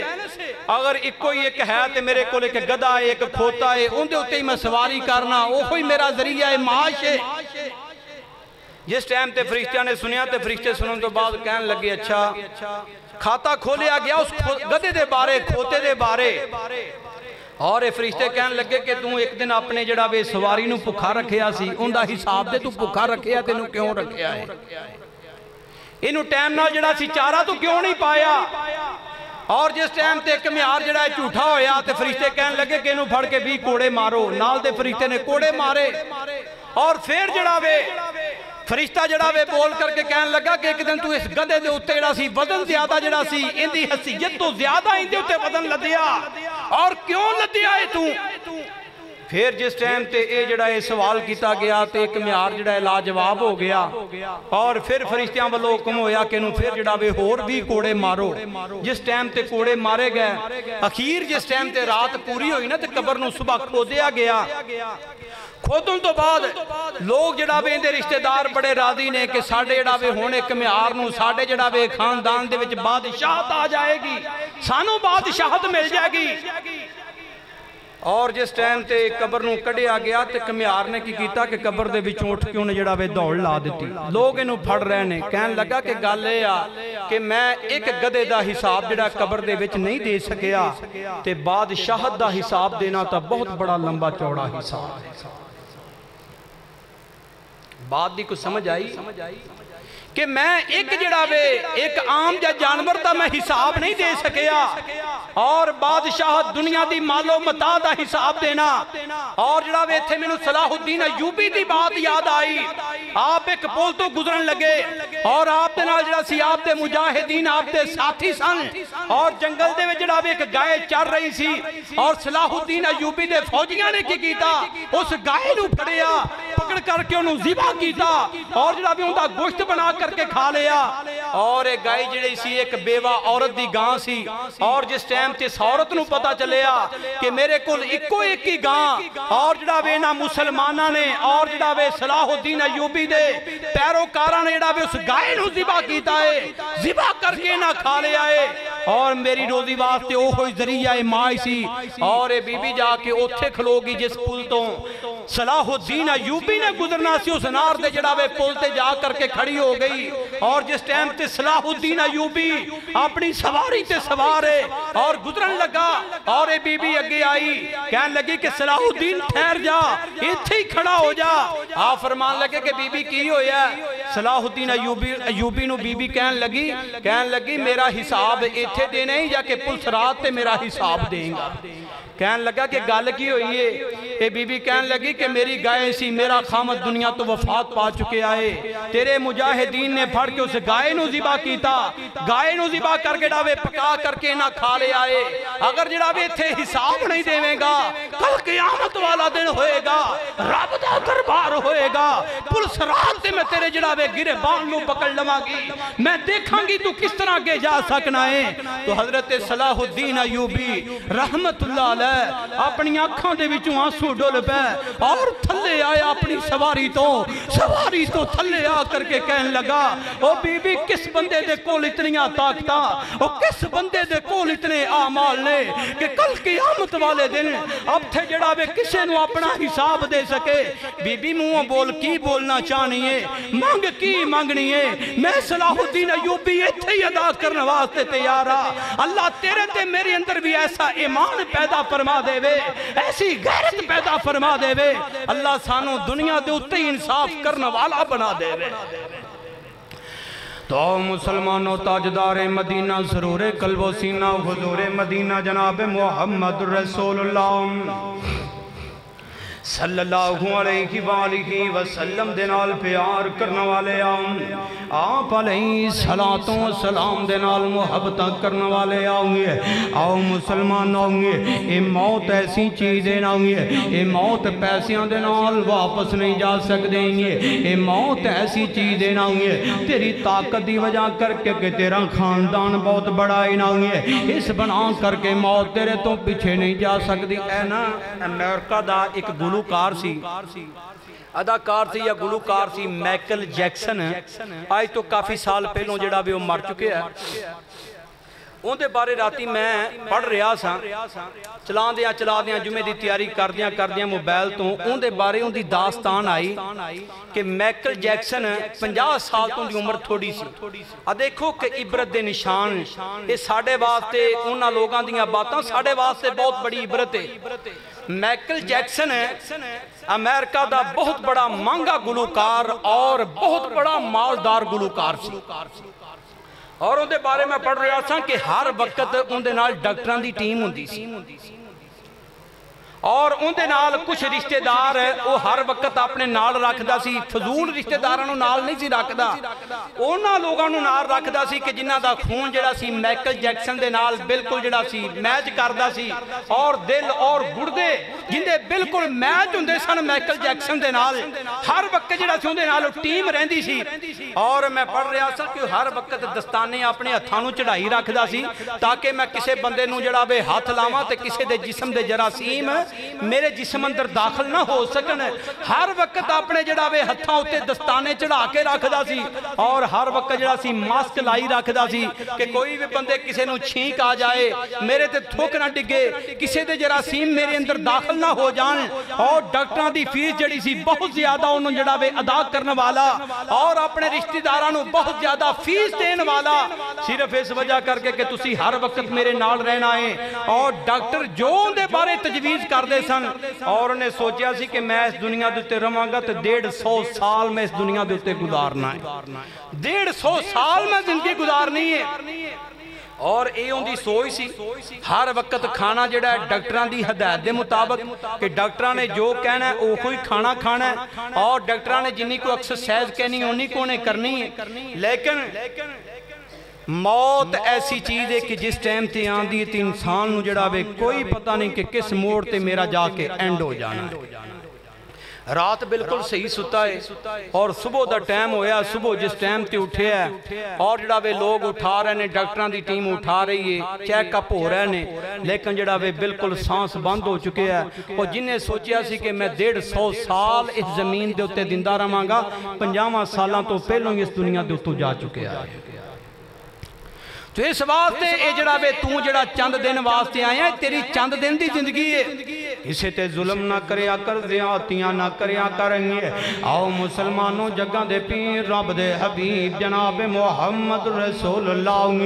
اگر ایک کوئی ایک ہے تے میرے کل ایک گدھا ہے ایک کھوتا ہے ان دے ہوتے ہی میں سواری کرنا وہ کوئی میرا ذریعہ ہے معاش ہے جس ٹائم تے فرشتیاں نے سنیا تے فرشتے سنن تو بعد کہن لگے اچھا کھاتا کھولیا گیا اس گدھے دے بارے کھوتے دے بارے اور فرشتے کہن لگے کہ تم ایک دن اپنے جڑا بے سواری نو پکھا رکھیا سی ان دا حساب دے تو پکھا رکھیا تے نو کیوں رکھیا ہے انہوں ٹائم نہ جڑا سی چارہ تو کیوں نہیں پایا اور جس ٹائم تے کمیار جڑا ہے جھوٹا ہویا تے فرشتے کہن لگے کہ انہوں پھڑ کے بھی کوڑے مارو نال دے فرشتے نے کوڑے مارے اور پھر جڑا بے فرشتہ جڑا وے بول کر کے کہن لگا کہ ایک دن تو اس گدھے دے اتے جڑا سی وزن زیادہ جڑا سی ان دی حیثیت تو زیادہ ان دے اتے وزن لدیا اور کیوں لدیا ہے تو پھر جس ٹائم تے اے جڑا ہے سوال کیتا گیا تے ایک کمیار جڑا ہے لاجواب ہو گیا اور پھر فرشتیاں والو حکم ہویا کہ انہوں پھر جڑا وے اور بھی کوڑے مارو جس ٹائم تے کوڑے مارے گئے اخیر جس ٹائم تے رات پوری ہوئی نا تے قبر نو صبح کھو دیا گیا کھودن تو بعد لوگ جڑا بے اندے رشتہ دار بڑے راضی نے کہ ساڑھے جڑا بے ہونے کمیار نو ساڑھے جڑا بے خاندان دے وچ بادشاہت آ جائے گی سانو بادشاہت مل جائے گی اور جس ٹائم تے قبر نو کڑے آ گیا تے کمیار نے کی کیتا کہ قبر دے وچوں اٹھ کے انہیں جڑا بے دوڑ لا دیتی لوگ انہوں پھڑ رہے نے کہن لگا کہ گل ہے کہ میں ایک گدھے دا حساب جڑا قبر دے وچ نہیں دے سکیا تے بادشاہت دا حساب دینا تا بہت بڑا لمبا چوڑا حساب ہے بات دی کو سمجھ آئی کہ میں ایک جڑا وے ایک عام جا جانور تا میں حساب نہیں دے سکیا اور بادشاہت دنیا دی مال و متاع دا حساب دینا اور جڑا وے تھے میں نے صلاح الدین ایوبی دی بات یاد آئی آپ ایک پول تو گزرن لگے اور آپ دے نال جڑا سی آپ دے مجاہدین آپ دے ساتھی سن اور جنگل دے جڑا وے ایک گائے چر رہی سی اور صلاح الدین ایوبی دے فوجیاں نے کی کیتا اس گائے نو پھڑیا پکڑ کر کے انہوں ذبح کیتا اور جڑا وے ان دا گوشت بنا کر کے کھا لیا اور ایک گائے جڑی سی ایک بیوہ عورت دی گاں سی اور جس ٹائم تے اس عورت نو پتا چلیا کہ میرے کول اکو ایک ہی گاں اور جڑا وے نا مسلمانہ نے اور جڑا وے صلاح الدین ایوبی دے پیروکاراں نے جڑا وے اس گائے نو ذبح کیتا ہے ذبح کر کے نہ کھا لیا ہے اور میری روزی واسطے او ہوئی ذریعہ مائی سی اور بی بی جا کے اوتھے کھلوگی جس پل تو صلاح الدین ایوبی نے گزرنا سی اس نار دے جڑا وے پل تے جا کر کے کھڑی ہو گئی اور جس ٹائم تے صلاح الدین ایوبی اپنی سواری تے سوارے اور گزرن لگا اور بی بی اگے آئی کہنے لگی کہ صلاح الدین ٹھہر جا ایتھے ہی کھڑا ہو جا آپ فرمان لگے کہ بی بی کی ہویا صلاح الدین ایوبی نو بی بی کہنے لگی میرا حساب ایتھے دینے ہی جا کے پل سرات تے میرا حساب دیں گا کہنے لگا کہ گال کی ہوئی ہے بی بی کہنے لگی کہ میری گائے سی میرا خامد دنیا تو وفات پا چکے آئے تیرے مجاہدین نے پھڑ کے اسے گائے نو ذبح کیتا گائے نو ذبح کر کے ڈاوے پکا کر کے نہ کھا لے آئے اگر جڑاوے تھے حساب نہیں دیویں گا کل قیامت والا دن ہوئے گا رب دا دربار ہوئے گا پل سرات تے میں تیرے جڑاوے گرے بان نو پکڑ لواں گی میں دیکھاں گی تو کس طرح کے جا سکنا ہے تو حضرت صلاح الدین ایوبی رحمت اللہ علیہ اپنی آنکھاں دے وچوں آنسو ڈول پہ اور تھلے آیا اپنی سواری تو تھلے آ کر کے کہنے لگا او بی بی کس بندے دے کول اتنیاں طاقتاں او کس بندے دے کول اتنے اعمال نے کہ کل قیامت والے دن اب تھے جڑا وے کسے نو اپنا حساب دے سکے بی بی منہ بول کی بولنا چاہنی ہے مانگ کی مانگنی ہے میں صلاح الدین ایوبی ایتھے ہی ادا کرنے واسطے تیارا اللہ تیرے تے میرے اندر بھی ایسا ایمان پیدا فرما دے وے ایسی غیرت پیدا فرما دے وے اللہ سانو دنیا دے اتے ہی انصاف کرنے والا بنا دے وے تو مسلمانوں تاجدار مدینہ سرور قلب و سینہ حضور مدینہ جناب محمد رسول اللہ صلی اللہ علیہ وآلہ وسلم دنال پیار کرنے والے آپ علیہ صلاة و سلام دنال محبتہ کرنے والے آؤ مسلمان آؤنگے یہ موت ایسی چیزیں آؤنگے یہ موت پیسیاں دنال واپس نہیں جا سکتے یہ موت ایسی چیزیں آؤنگے تیری طاقت دی وجہ کر کے کہ تیرا خاندان بہت بڑا ہی آؤنگے اس بنا کر کے موت تیرے تو پیچھے نہیں جا سکتی اے نا امریکہ دا ایک گلوکار سی اداکار سی یا گلوکار سی مائیکل جیکسن آج تو کافی سال پہلوں جڑا بھی وہ مر چکے ہیں ان دے بارے راتی میں پڑھ رہا سا چلا دیاں جمعے دی تیاری کر دیاں موبائل تو ان دے بارے ان دی داستان آئی کہ مائیکل جیکسن 50 سال تو دی عمر تھوڑی سی دیکھو کہ عبرت دے نشان یہ ساڑھے واسطے انہاں لوگاں دیاں باتاں ساڑھے واسطے بہت بڑی عبرت ہے مائیکل جیکسن امریکہ دا بہت بڑا مانگا گلوکار اور بہت بڑا مالدار گلوکار سی اور ان دے بارے میں پڑھ رہا تھا کہ ہر وقت ان دے نال ڈاکٹران دی ٹیم ہوندی سی اور ان دے نال کچھ رشتہ دار وہ ہر وقت اپنے نال رکھ دا سی فضول رشتہ دارانو نال نہیں سی رکھ دا اونا لوگانو نال رکھ دا سی کہ جنہ دا خون جڑا سی مائیکل جیکسن دے نال بالکل جڑا سی میچ کر دا سی اور دل اور گردے جن دے بالکل میچ ہوندے سن مائیکل جیکسن دے نال ہر وقت جڑا سی ہوندے نال ٹیم رہندی سی اور میں پڑھ رہا سا کہ ہر وقت دستانے اپنے ہتھانو چڑھائی رکھ دا سی تاکہ میں کسے بندے نو جڑا بے ہاتھ لاواں تے کسے دے جسم دے جراثیم میرے جسم اندر داخل نہ ہو سکن ہر وقت اپنے جڑا وے ہتھاں ہوتے دستانے چڑھا کے رکھ دا سی اور ہر وقت جڑا سی ماسک لائی رکھ دا سی کہ کوئی بھی بندے کسے نو چھینک آ جائے میرے تے تھوک نہ ڈگے کسے دے جراثیم میرے اندر داخل نہ ہو جان اور ڈاکٹران دی فیس جڑی سی بہت زیادہ انہوں جڑا وے ادا کرنے والا اور اپنے رشتہ دارانوں بہت زیادہ فیس دین والا صرف اس وجہ کر کے کہ تسی ہر وقت میرے نال رہنا ہے اور ڈاکٹر جو ان دے بارے تجویز کر دے سن اور انہیں سوچیا سی کہ میں اس دنیا دیتے رمانگا تو 150 سال میں اس دنیا دیتے گزارنا ہے 150 سال میں زندگی گزارنی ہے اور اے ان دی سوئی سی ہر وقت کھانا جڑا ہے ڈاکٹران دی ہدایت دے مطابق کہ ڈاکٹران نے جو کہنا ہے وہ کوئی کھانا کھانا ہے اور ڈاکٹران نے جنہی کو ایکسرسائز کہنی انہی کو انہیں کرنی ہے لیکن موت ایسی چیز ہے کہ جس ٹائم تے آندھی تے انسان نو جڑا بے کوئی پتہ نہیں کہ کس موڑ تے میرا جا کے اینڈ ہو جانا ہے رات بالکل صحیح ستا ہے اور صبح دا ٹائم ہویا صبح جس ٹائم تے اٹھے ہے اور جڑا وے لوگ اٹھا رہے نے ڈاکٹران دی ٹیم اٹھا رہی ہے چیک اپ ہو رہے نے لیکن جڑا وے بالکل سانس بند ہو چکے ہے اور جنہیں سوچیا سی کہ میں 150 سال اس زمین دے اتے زندہ رہاں گا 50 سالاں تو پہلوں اس دنیا دے اتو جا چکے ہیں تو اس واسطے اے جڑا بے تو جڑا چند دن واسطے آیا ہے تیری چند دن دی زندگی ہے اسے تے ظلم نہ کریا کر زیادتیاں نہ کریا کریں گے آؤ مسلمانوں جگہ دے پیر رب دے حبیب جناب محمد رسول اللہ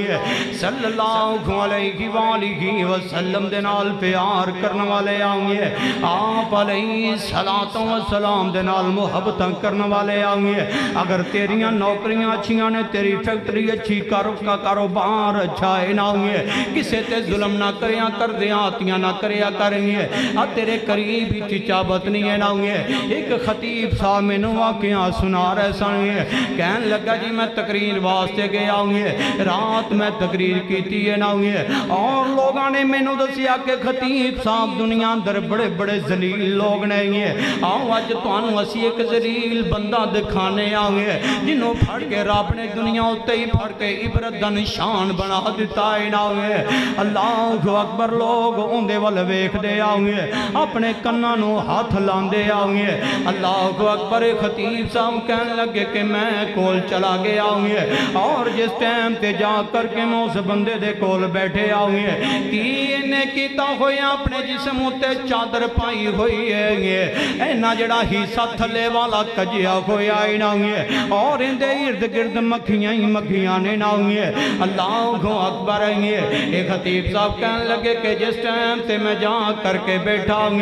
صلی اللہ علیہ وآلہ وسلم دے نال پیار کرنے والے آؤں گے آپ علیہ السلام دے نال محبتاں کرنے والے آؤں گے اگر تیریاں نوکریاں اچھیاں نے تیری فیکٹری اچھی کاروبار اچھا ہے نہ ہوئے کسے تے ظلم نہ کریا کر دیاتیاں نہ کریا کریں گے تیرے قریب ہی چچابت نہیں ہے نہ ہوئے ایک خطیب صاحب میں واقعہ سنا رہے سنگے کہن لگا جی میں تقریر واسطے گیا ہوئے رات میں تقریر کیتی ہے نہ ہوئے اور لوگاں نے میں نو دسیا کہ خطیب صاحب دنیا اندر بڑے بڑے ذلیل لوگ نہیں ہیں آؤ آج توانو اسی ایک ذلیل بندہ دکھانے آؤئے جنہوں پھڑ کے رب نے دنیا ہوتے ہی پھڑ کے عبرت دا نشان بنا دیتا ہے ناوے اللہ اکبر لوگ اندے والے ویکھ دے آؤئے اپنے کنانوں ہاتھ لاندے آؤئے اللہ اکبر خطیب صاحب کہنے لگے کہ میں کول چلا گیا آؤئے اور جس ٹائم تے جا کر کے میں اس بندے دے کول بیٹھے آؤئے تینے کیتا ہوئے اپنے جسم ہوتے چادر پائی ہوئی ہے اینا جڑا حصہ تھلے والا کجیا ہوئے آئی ناوئے اور اندے ارد گرد مکھیاں نے ناوئے اللہ اکبر آئیے ایک خطیب صاحب کہنے لگے کہ جس ٹائم تے میں جا کر کے بیٹھا آؤں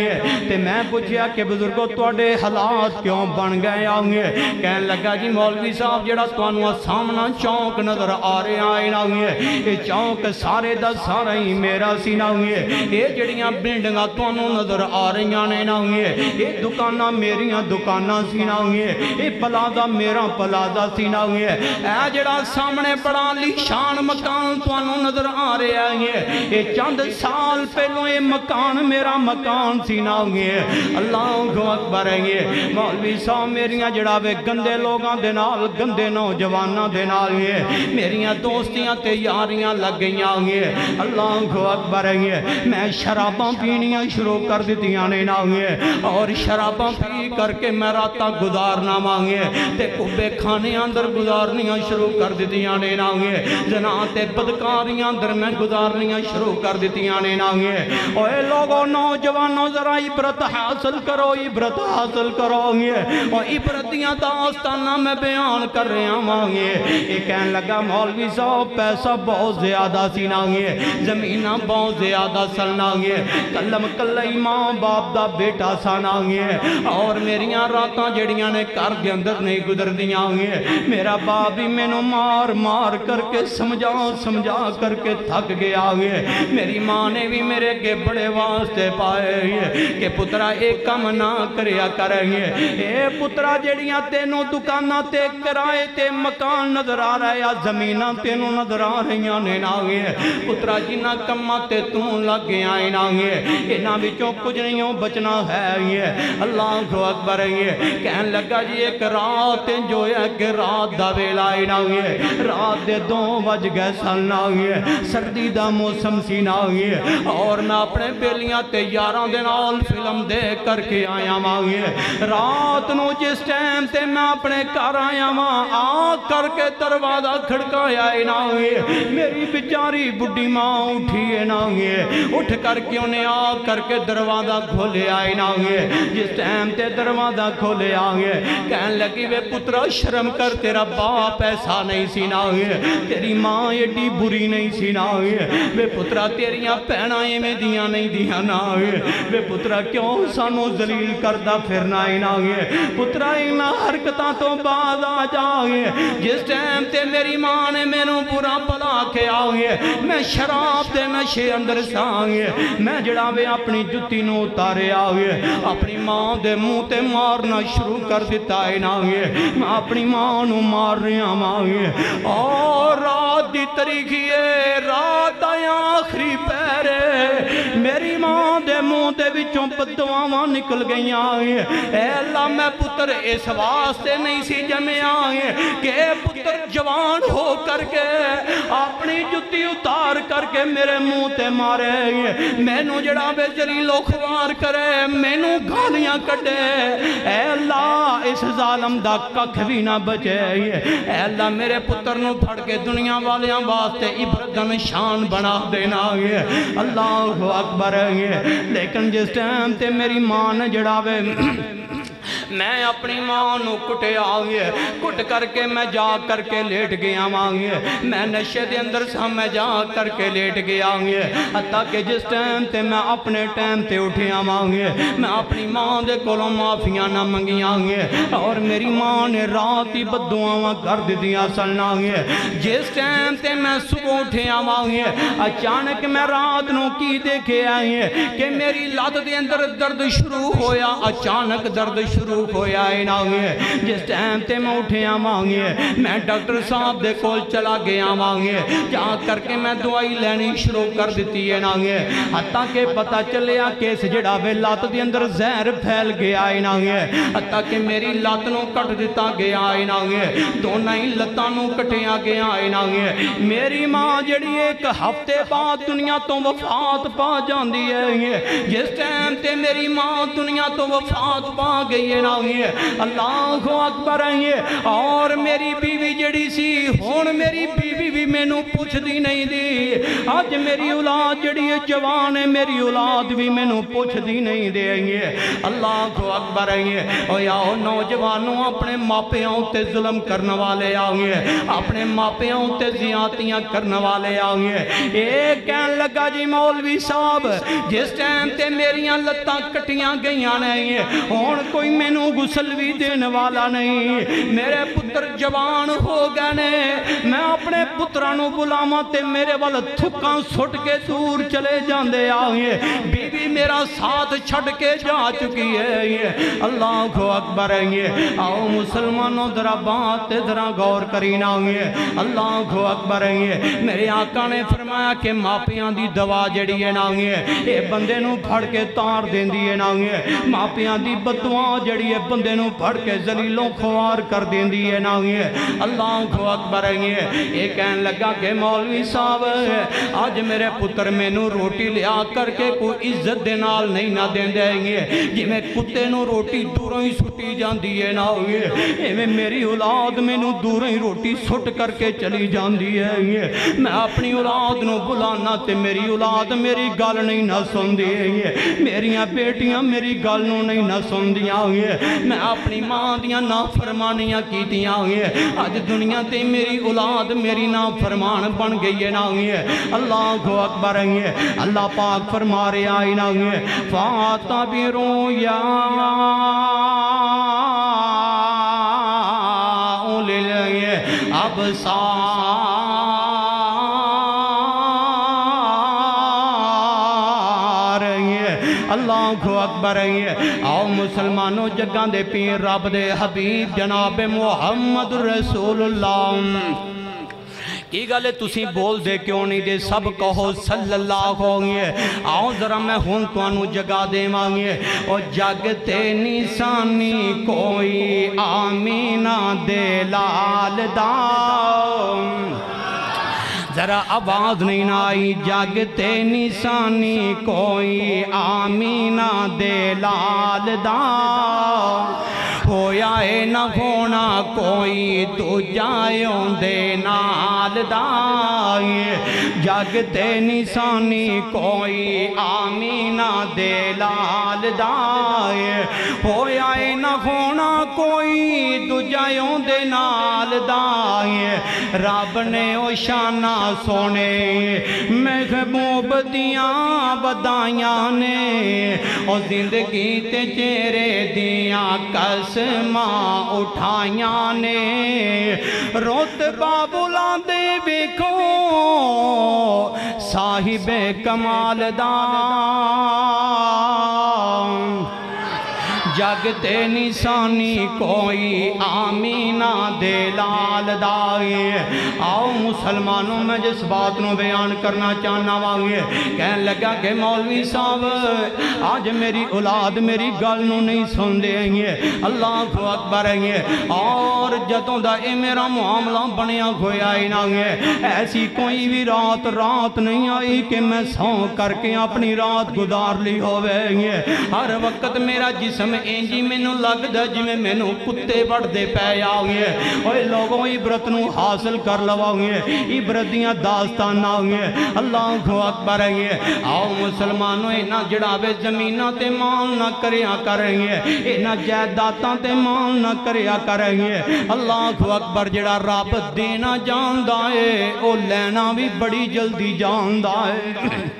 تے میں پوچھیا کہ بزرگوں توڑے حالات کیوں بن گئے آؤں کہنے لگا جی مولوی صاحب جڑا توانو سامنا چونک نظر آ رہے آئے آؤں یہ چونک سارے دا سارا ہی میرا سی ناؤں یہ جڑیاں بلڈنگاں توانو نظر آ رہی آنے ناؤں یہ دکانہ میریاں دکانہ سی ناؤں یہ پلازہ میرا پلازہ سی ناؤں اے جڑا سامنے بڑا لیشان مکان توانو نظر آ رہے آئیں یہ چند سال پہلوں یہ مکان میرا مکان سی ناؤں اللہ اکبر آئیں مولوی صاحب میریاں جڑاوے گندے لوگاں دے نال گندے نوجواناں دے نال میریاں دوستیاں تے یاریاں لگ گئیاں آئیں اللہ اکبر آئیں میں شراباں پینیاں شروع کر دیتیاں نے ناؤں اور شراباں پی کر کے میں راتاں گزارنا مانگیں تے کبے کھانے اندر گزارنیاں شروع کر دیتیاں نے ناؤں جناتے بدکاریاں در میں گزارنیاں شروع کر دیتیاں نے ناؤں اوے لوگوں نوجوانوں ذرا عبرت حاصل کرو اور عبرتیاں داستانہ میں بیان کر رہے ہیں مانگے یہ کہنے لگا مولوی صاحب پیسہ بہت زیادہ سی ناؤں زمینہ بہت زیادہ سل ناؤں کلم کلئی ماں باپ دا بیٹا سا ناؤں اور میریاں راتاں جڑیاں نے کار کے اندر نہیں گزر دیاں میرا باپ بھی میں نو مار کر کے سمجھا کر کے تھک گیا ہوئے میری ماں نے بھی میرے کے بڑے واسطے پائے ہوئے کہ پترہ ایک کم نہ کریا کریں گے اے پترہ جڑیاں تینوں دکانہ تے کرائے تے مکان نظر آ رہا ہے یا زمینہ تینوں نظر آ رہی ہیں ناوے پترہ جنہ کمہ تے توں لگ گیا ناوے انہاں بچوں کچھ نہیں ہوں بچنا ہے اللہ اکبر کہن لگا جی ایک رات جو ہے کہ رات دا ویلا ناوے رات دے 2 بج گئے سال ناوے سردی دا موسم سی ناوے اور میں اپنے بیلیاں تے یاراں دے نال فلم دے کر کے آیا ماوے رات نو جس ٹائم تے میں اپنے کار آیا ماں آ کر کے دروازہ کھڑکایا ناوے میری بیچاری بڈی ماں اٹھی ناوے اٹھ کر کے انہیں آ کر کے دروازہ کھولے آئے ناوے جس ٹائم تے دروازہ کھولے آئے کہن لگی وے پترہ شرم کر تیرا باپ ایسا نہیں سی ناوے تیری ماں ایڈی بری نہیں سی ناوے وے پترہ تیریاں پہنائیں میں دیاں نہیں دیاں ناوے وے پترہ کیوں سانو ذلیل کردہ پھرنا ہی ناوے پترہ اینا حرکتاں تو باز آ جاؤے جس ٹائم تے میری ماں نے میروں برا پلا کے آؤے میں شراب دے نشے اندر ساؤے میں جڑاوے اپنی جتی نو اتارے آؤے اپنی ماں دے منہ تے مارنا شروع کر دیتا ہے ناوے میں اپنی ماں نو مار رہا ماوے اور رات دی تریخی ہے رات آیا آخری پیرے میری ماں دے منہ دے وچوں بددعاواں نکل گئیاں اے اللہ میں پتر اس واسطے نہیں سی جمعیا کہ پتر جوان ہو کر کے اپنی جتی اتار کر کے میرے منہ تے مارے مینوں جڑا بے جلیل و خوار کرے مینوں گالیاں کٹے اے اللہ اس ظالم دا ککھ بھی نہ بچے اے اللہ میرے پتر نو پھڑ کے دنیا والیاں واسطے عبرت دا نشان بنا دینا اللہ اکبر لیکن جس ٹائم تے میری ماں نے جڑاوے میں اپنی ماں نو کٹے آگئے کٹ کر کے میں جا کر کے لیٹ گیا آگئے میں نشے دے اندر سا میں جا کر کے لیٹ گیا آگئے حتیٰ کہ جس ٹائم تے میں اپنے ٹائم تے اٹھیا آگئے میں اپنی ماں دے کولوں معافیاں نہ منگی آگئے اور میری ماں نے رات ہی بددعاواں کر دیا سن آگئے جس ٹائم تے میں صبح اٹھیا آگئے اچانک میں رات نو کی دیکھے آگئے کہ میری لات دے اندر درد شروع ہویا اچانک درد شروع ہویا آگئے جس ٹائم تے میں اٹھیا آگئے میں ڈاکٹر صاحب دے کول چلا گیا آگئے جا کر کے میں دعائی لینی شروع کر دیتی ہے آگئے حتیٰ کہ پتہ چلیا کیس جڑا وے لات دے اندر زہر پھیل گیا آگئے حتیٰ کہ میری لات نو کٹ دیتا گیا آگئے دونہ ہی لتانوں کٹیا گیا آگئے میری ماں جڑی ایک ہفتے بعد دنیا تو وفات پا جاندی ہے جس ٹائم تے میری ماں دنیا تو وفات پا گئی ہے اللہ اکبر اور میری بیوی جڑی سی ہون میری بیوی بھی میں نو پوچھ دی نہیں دی آج میری اولاد جڑی جوان ہے میری اولاد بھی میں نو پوچھ دی نہیں دے اللہ اکبر او یاو نوجوانوں اپنے ماپیاں تے ظلم کرنے والے آگئے اپنے ماپیاں تے زیادتیاں کرنے والے آگئے ایک کہن لگا جی مولوی صاحب جس ٹائم تے میریاں لتاں کٹیاں گئیاں نہیں ہون کوئی میں نو غسل بھی دینے والا نہیں میرے پتر جوان ہو گئے میں اپنے پترانوں بلاما تے میرے والا تھکاں سٹ کے دور چلے جاندے آگئے بی بی میرا ساتھ چھڑ کے جا چکی ہے اللہ اکبر آؤ مسلمانوں درہ بات درہ غور کرین آگئے اللہ اکبر میرے آقا نے فرمایا کہ ماپیاں دی دوا جڑی ہے ناگئے اے بندے نو پھڑ کے تار دین دیئے ناگئے ماپیاں دی بدوان جڑی ہے بندے نو پڑھ کے ذلیلوں خوار کر دین دیئے ناگئے اللہ اکبر ایک کہن لگا کہ مولوی صاحب آج میرے پتر میں نو روٹی لیا کر کے کوئی عزت دینال نہیں نہ دین دیں گے جی میں کتے نو روٹی دوروں ہی سٹی جان دیئے ناگئے میری اولاد میں نو دوروں ہی روٹی سٹ کر کے چلی جان دیئے میں اپنی اولاد نو بلانا تے میری اولاد میری گال نہیں نہ سن دیئے میریاں بیٹیاں میری گال نو نہیں نہ سن دیاں میں اپنی ماں دیاں نافرمانیاں کی دیاں آج دنیا تے میری اولاد میری نافرمان بن گئی ہے اللہ اکبر اللہ پاک فرما رہے آئی فَاتَبِرُوا يَا أُولِي الْأَبْصَارِ اللہ اکبر آؤ مسلمانوں جگہ دے پیر رب دے حبیب جناب محمد رسول اللہ کی گالے تُسی بول دے کیوں نہیں دے سب کہو صلی اللہ ہوگئے آؤ ذرا میں ہوں تو انو جگہ دے مانگئے اور جگتے نسانی کوئی آمینہ دے لال داؤں ذرا آواز نہیں آئی جاگتے نسانی کوئی آمینہ دے لال دا ہویا ہے نہ ہونا کوئی تو جائیوں دے نال دا جاگتے نسانی کوئی آمینہ دے لال دا ہویا ہے نہ ہونا کوئی تو جائیوں دے نال دا رب نے او شانہ سونے محبوب دیاں بدائیاں نے اور زندگی تے چہرے دیاں قسماں اٹھائیاں نے رتبہ بلا دے بیکھو صاحب کمال دان جگتے نسانی کوئی آمینہ دے لال دائے. آؤ مسلمانوں میں جس بات نو بیان کرنا چاہنا واگے کہنے لگا کہ مولوی صاحب آج میری اولاد میری گل نو نہیں سن دے گے. اللہ اکبر ہے. اور جدوں دا اے میرا معاملہ بنیا ہویا ہی نہ ہے. ایسی کوئی بھی رات نہیں آئی کہ میں سو کر کے اپنی رات گزار لی ہوئے. ہر وقت میرا جسم انجی مینوں لگدا جویں مینوں کتے وڑدے پے آوے. اوے لوگوں عبرت نو حاصل کر لواوے. عبرت دیاں داستاناں ہوئے. اللہ اکبر ہے. آؤ مسلمانوں انہاں جڑاوے زمیناں تے مال نہ کریا کریں. انہاں جائیداداں تے مال نہ کریا کریں. اللہ اکبر. جڑا رب دینا جاندا ہے او لینا بھی بڑی جلدی جاندا ہے.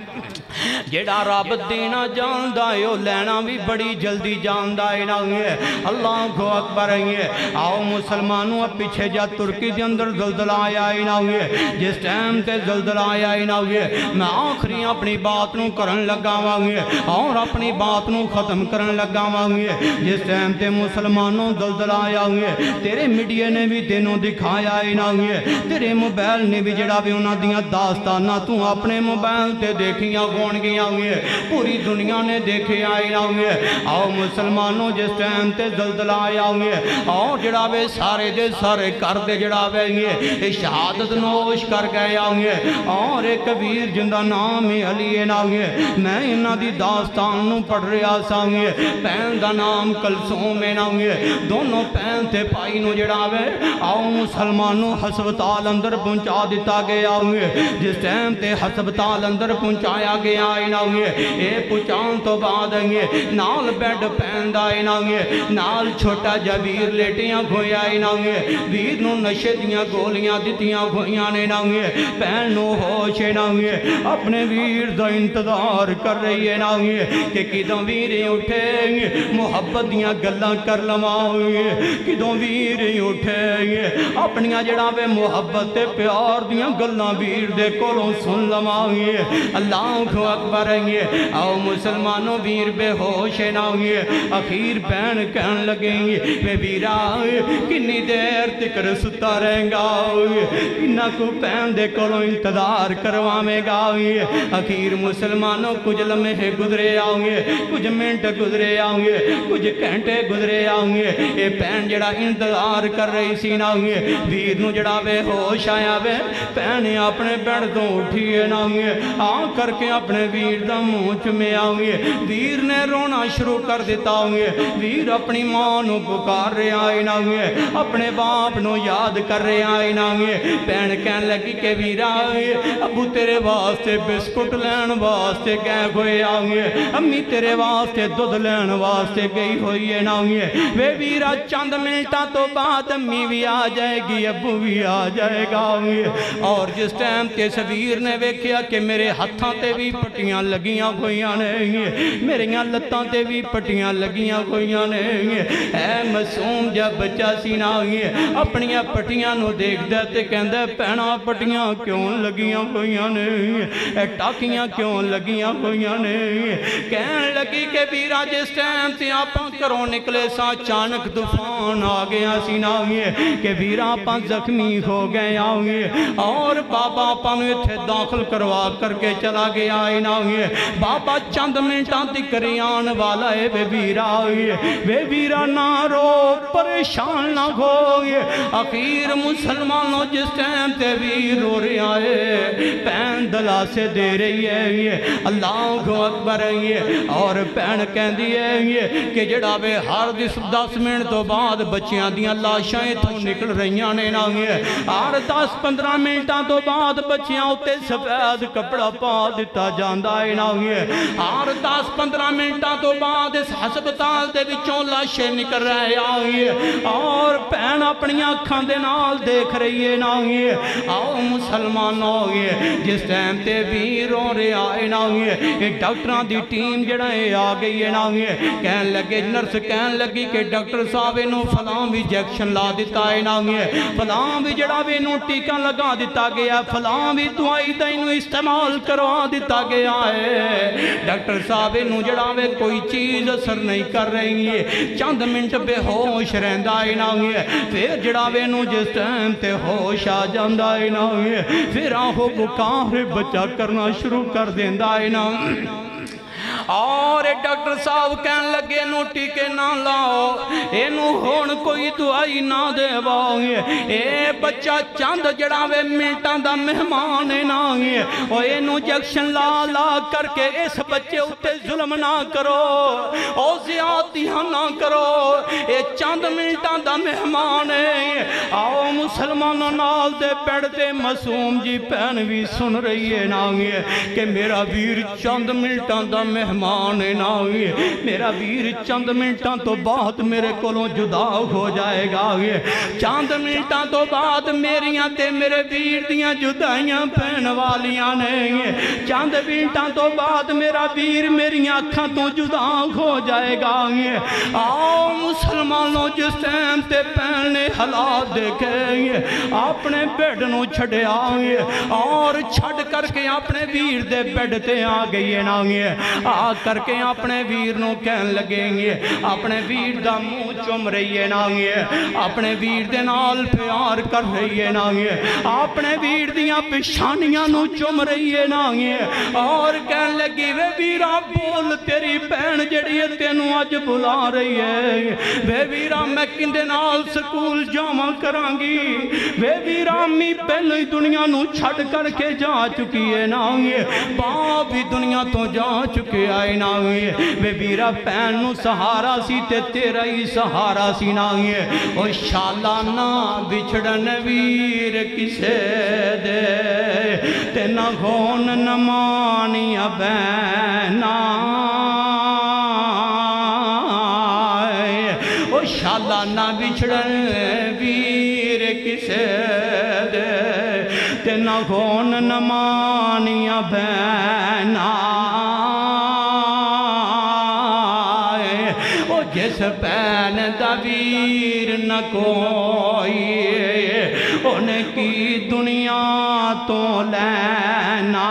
جڑا رب دینا جاندا ہے او لینا بھی بڑی جلدی جاندا ہے. اللہ اکبر ہے. آؤ مسلمانوں پیچھے جا ترکی دے اندر زلزلہ آیا ہی نہ ہوئے. جس ٹائم تے زلزلہ آیا ہی نہ ہوئے میں آخری اپنی بات نو کرن لگا ہوئے اور اپنی بات نو ختم کرن لگا ہوئے. جس ٹائم تے مسلمانوں زلزلہ آیا ہوئے تیرے میڈیا نے بھی تینوں دکھایا ہی نہ ہوئے. تیرے موبائل نے بھی جڑا بھی انہاں دیاں داستاناں تو اپنے موبائل تے دیکھیاں ہون گیا ہوئے. پوری دنیا نے دیکھے آئے ہوئے. آؤ مسلمانوں جس ٹائم تے زلزلہ آیا ہوئے اور جڑاوے سارے دے سارے کر دے جڑاوے یہ شہادت نوش کر گئے ہوئے. اور ایک ویر جندہ نام علی نہ ہوئے. میں انہاں دی داستان نو پڑھ رہا سا ہوئے. پہن دا نام کلثوم نہ ہوئے. دونوں پہن تے پائی نو جڑاوے آؤ مسلمانوں ہسپتال اندر پہنچا دیتا گیا ہوئے. جس ٹائم تے ہسپتال اندر پہنچایا گیا آئینا ہوئے. اے پچان تو بعد آئیے نال بیڈ پہند آئینا ہوئے. نال چھوٹا جا ویر لیٹیاں گھویا آئینا ہوئے. ویر نو نشے دیاں گولیاں دیتیاں گھویاں نینا ہوئے. پہن نو ہوشے نہ ہوئے. اپنے ویر دا انتظار کر رہی ہے نہ ہوئے کہ کدوں ویریں اٹھیں گے محبت دیاں گلاں کر لما ہوئے. کدوں ویریں اٹھیں گے اپنیاں جڑا بے محبت پیار دیاں گلاں ویر دے کولوں سن لما ہوئے. اللہ اکبر ہے. آؤ مسلمانوں ویر بے ہوش نہ ہوئے. اخیر بہن کہن لگیں گے میں ویرا کنی دیر تکر ستا رہیں گا کنہ کو پہن دے کولوں انتظار کروامے گا. اخیر مسلمانوں کچھ لمحے گزرے آؤں گے کچھ منٹ گزرے آؤں گے کچھ گھنٹے گزرے آؤں گے. اے پہن جڑا انتظار کر رہی سی نہ ہوئے. ویر نو جڑا بے ہوش آیا بے پہنے اپنے بیڑ تو اٹھیے نہ ہوئے. آن کر کے اپنے ویر دا مونچ میں آؤئے. ویر نے رونا شروع کر دیتا ہوئے. ویر اپنی ماں نو پکار رہے آئے نہ ہوئے. اپنے باپ نو یاد کر رہے آئے نہ ہوئے. پہن کہن لگی کہ ویر آئے ابو تیرے واسطے بسکٹ لین واسطے گئے ہوئے آئے. امی تیرے واسطے دودھ لین واسطے گئی ہوئی نہ ہوئے. وے ویرہ چند منٹا تو بعد امی بھی آ جائے گی ابو بھی آ جائے گا. اور جس ٹائم کس ویر نے ویکھیا کہ میرے ہتھاں تے بھی پٹیاں لگیاں کوئیاں نہیں میریاں لتاں تے بھی پٹیاں لگیاں کوئیاں نہیں. اے معصوم جب بچہ سی نہ ہوئی اپنیاں پٹیاں نو دیکھ دے تے کہندے پہنا پٹیاں کیوں لگیاں کوئیاں نہیں اے ٹاکیاں کیوں لگیاں کوئیاں نہیں. کہن لگی کہ بیرا جس ٹائم تے آپاں کروں نکلے سا چانک طوفان آ گیا سی نہ ہوئی کہ بیرا آپاں زخمی ہو گئے آؤئے. اور بابا آپاں نے تھے داخل کروا کر کے چلا گیا آئے نہ ہوئے. بابا چند منٹاں تکری آن والا ہے بے بیرا ہوئے. بے بیرا نہ رو پریشان نہ ہوئے. اخیر مسلمانوں جس ٹائم تے بھی رو رہے آئے پین دلا سے دے رہی ہے. اللہ اکبر ہے. اور پین کہن دیئے کہ جڑا بے ہر 10 منٹ تو بعد بچیاں دیاں لاشائیں تو نکل رہیاں نے نہ ہوئے. ہر 10-15 منٹاں تو بعد بچیاں ہوتے سفید کپڑا پا دیتا جاندہ ہے نہ ہوئے. ہر 10-15 منٹاں تو بعد اس ہسپتال دے وچوں لاشیں نکل رہے آئیے. اور پہن اپنی آنکھاں دے نال دیکھ رہی ہے نہ ہوئے. آؤ مسلمان ہوئے. جس ٹائم تے بھی رو رہے آئے نہ ہوئے. ایک ڈاکٹران دی ٹیم جڑا ہے آ گئی ہے نہ ہوئے. کہن لگے نرس کہن لگی کہ ڈاکٹر صاحب انہوں فلاں بھی جیکشن لا دیتا ہے نہ ہوئے. فلاں بھی جڑا بھی انہوں ٹیکہ لگا دیتا گیا. فلاں بھی دعائی دا انہوں استعمال کروا دیتا گیا گیا ہے ڈاکٹر صاحب نو جڑاوے کوئی چیز اثر نہیں کر رہی ہے چند منٹ بے ہوش رہندا ہے نا پھر جڑاوے نو جس ٹائم تے ہوش آ جاندا ہے نا پھر آہو بکار بچہ کرنا شروع کر دیندا ہے نا اور ڈاکٹر صاحب کہن لگے نو ٹیکے نہ لاؤ اینو ہون کوئی دعائی نہ دے باؤں اے بچہ چند جڑاوے منٹاں دا مہمان نہ او اینو جیکشن لا لا کر کے اس بچے اتے ظلم نہ کرو او زیادتیاں نہ کرو اے چند منٹاں دا مہمان ہے آؤ مسلمانوں نال دے پیڑتے معصوم جی پہن بھی سن رہی ہے نا کہ میرا ویر چند منٹاں دا مہمان نہ ہوئے میرا ویر چند منٹاں تو بعد میرے کولوں جدا ہو جائے گا چند منٹاں تو بعد میریاں تے میرے ویر دیاں جدائیاں پہن والیاں نے چند منٹاں تو بعد میرا ویر میریاں اکھاں تو جدا ہو جائے گا آؤ مسلمانوں جس ٹائم تے پہنے حالات دیکھیں اپنے بیڈ نو چھڑے آئے اور چھڑ کر کے اپنے ویر دے بیڈ تے آ گئی نا آ کر کے اپنے ویر نو کہن لگیں گے اپنے ویر دا منہ چم رہی ہے نا اپنے ویر دے نال پیار کر رہی ہے نا اپنے ویر دیاں پشانیاں نو چم رہی ہے نا اور کہن لگی وے ویرا بول تیری بہن جڑی ہے تینوں اج بلا رہی ہے وے ویرا میں کندے نال سکول جاواں کرانگی وے ویرا امی پہلے ہی دنیا نو چھڑ کر کے جا چکی ہے نا باپ بھی دنیا تو جا چکے آئے نا وے ویرا پہن نو سہارا سی تے تیرا ہی سہارا سی نا او شالا نا بچھڑن ویر کسے دے تے نہ غون نمانی بہنا او شالا نا بچھڑن ویر کسے دے تے نہ غون نمانی بہنا جس پین دا ویر نہ کوئی ان کی دنیا تو لینا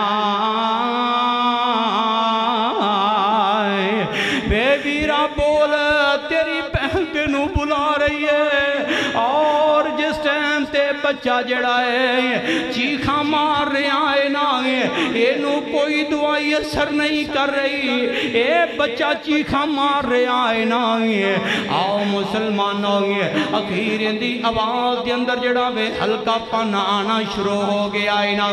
بے ویرا بول تیری بہن تینوں بلا رہی ہے اور جس ٹائم تے بچہ جڑا ہے چیخاں مار رہا ہے نا اینو کوئی دعائی اثر نہیں کر رہی اے بچہ چیخاں مار رہا ہے نا آؤ مسلمانوں اخیر دی آواز دے اندر جڑا وے ہلکا پن آنا شروع ہو گیا ہے نا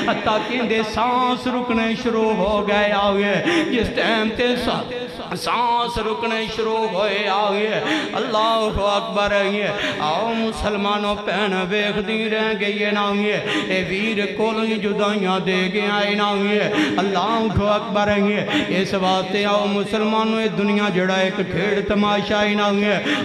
حتیٰ کہ دے سانس رکنے شروع ہو گیا ہے جس ٹائم تے سانس رکنے شروع ہوئے آئے اللہ اکبر آؤ مسلمانوں پہن ویخ دی رہ گئی نا اے ویر کولی جدائیاں دے گیا نا اللہ اکبر اس واسطے آؤ مسلمانوں اے دنیا جڑا ایک کھیڑ تماشا ہی نا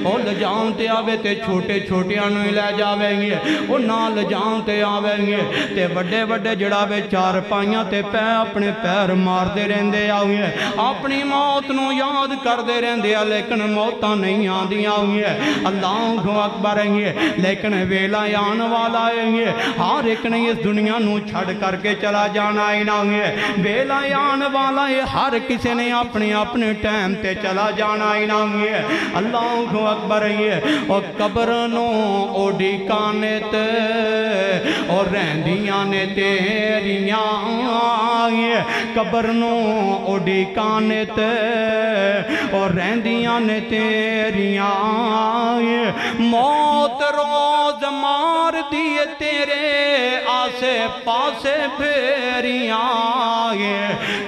او لجاؤں تے آوے تے چھوٹے چھوٹے آنوی لے جاویں گے او نہ لجاؤں تے آویں گے تے وڈے وڈے جڑا وے چار پائیاں تے پہ اپنے پیر مار دے رہندے آویں اپنی موت نو یاد کر دے رہندے لیکن موتاں نہیں آن دیا ہوئی ہے اللہ اکبر ہے لیکن ویلا آن والا ہے ہر ایک نے اس دنیا نو چھڑ کر کے چلا جانا ہی نہ ہے ویلا آن والا ہے ہر کسی نے اپنے اپنے ٹائم تے چلا جانا ہی نہ ہے اللہ اکبر ہے اور قبر نو اوڈی کانے تے اور رہندیاں نے تیریاں قبر نو اوڈی کانے تے اور رہندیاں نے تیریاں موت روز مار دیے تیرے آسے پاسے پھیریاں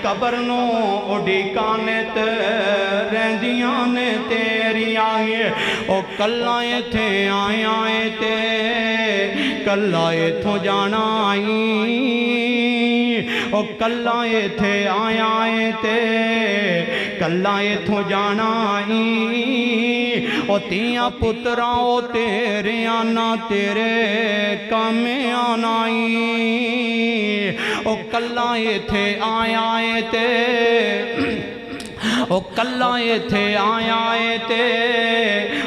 قبر نو اڈی کانے تے رہندیاں نے تیریاں او کلائیں تھے آئیں آئیں تے کلائیں تھو جانا آئیں او کلائیں تھے آئیں آئیں تے کلائیں تھو جانا آئیں او تیاں پتراؤ تیرے آنا تیرے کام آنا آئیں او کلائیں تھے آئیں آئیں تے او کلا ایتھے آیا اے تے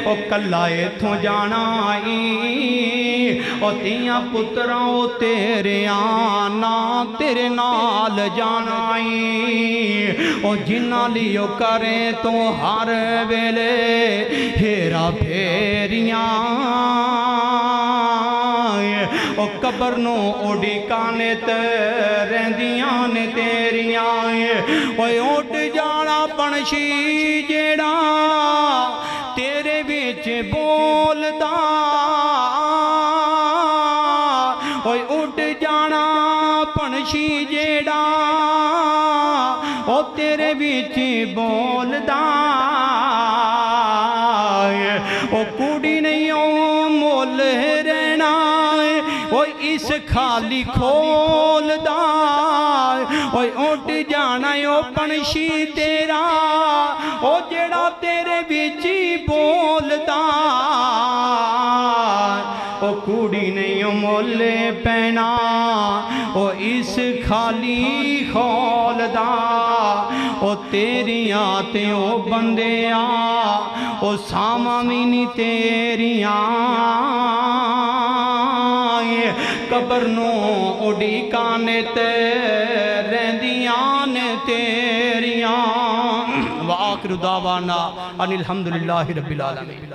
او کلا ایتھوں جانا آئی او تیاں پتراں او تیرے آنا تیرے نال جانا آئی او جنہ لیو کریں تو ہر ویلے ہیرا پھیریاں او قبر نو اوڈی کانے رہندیاں نے تیریاں اوے اٹھ جانا پنشی جیڑا تیرے وچ بولدا اوے اٹھ جانا پنشی جیڑا او تیرے وچ بولدا او کوڑی نہیں او مول رہنا او اس خالی کھول دا او اٹھ جانا او پنشی تیرا او جڑا تیرے وچی بول دا او کوڑی نہیں او مولے پینا او اس خالی کھول دا او تیریاں تے او بندیاں او سامامینی تیریاں قبر نو اڈی کانے تے رہندیاں نے تیریاں وآخر دعوانا ان الحمدللہ رب العالمین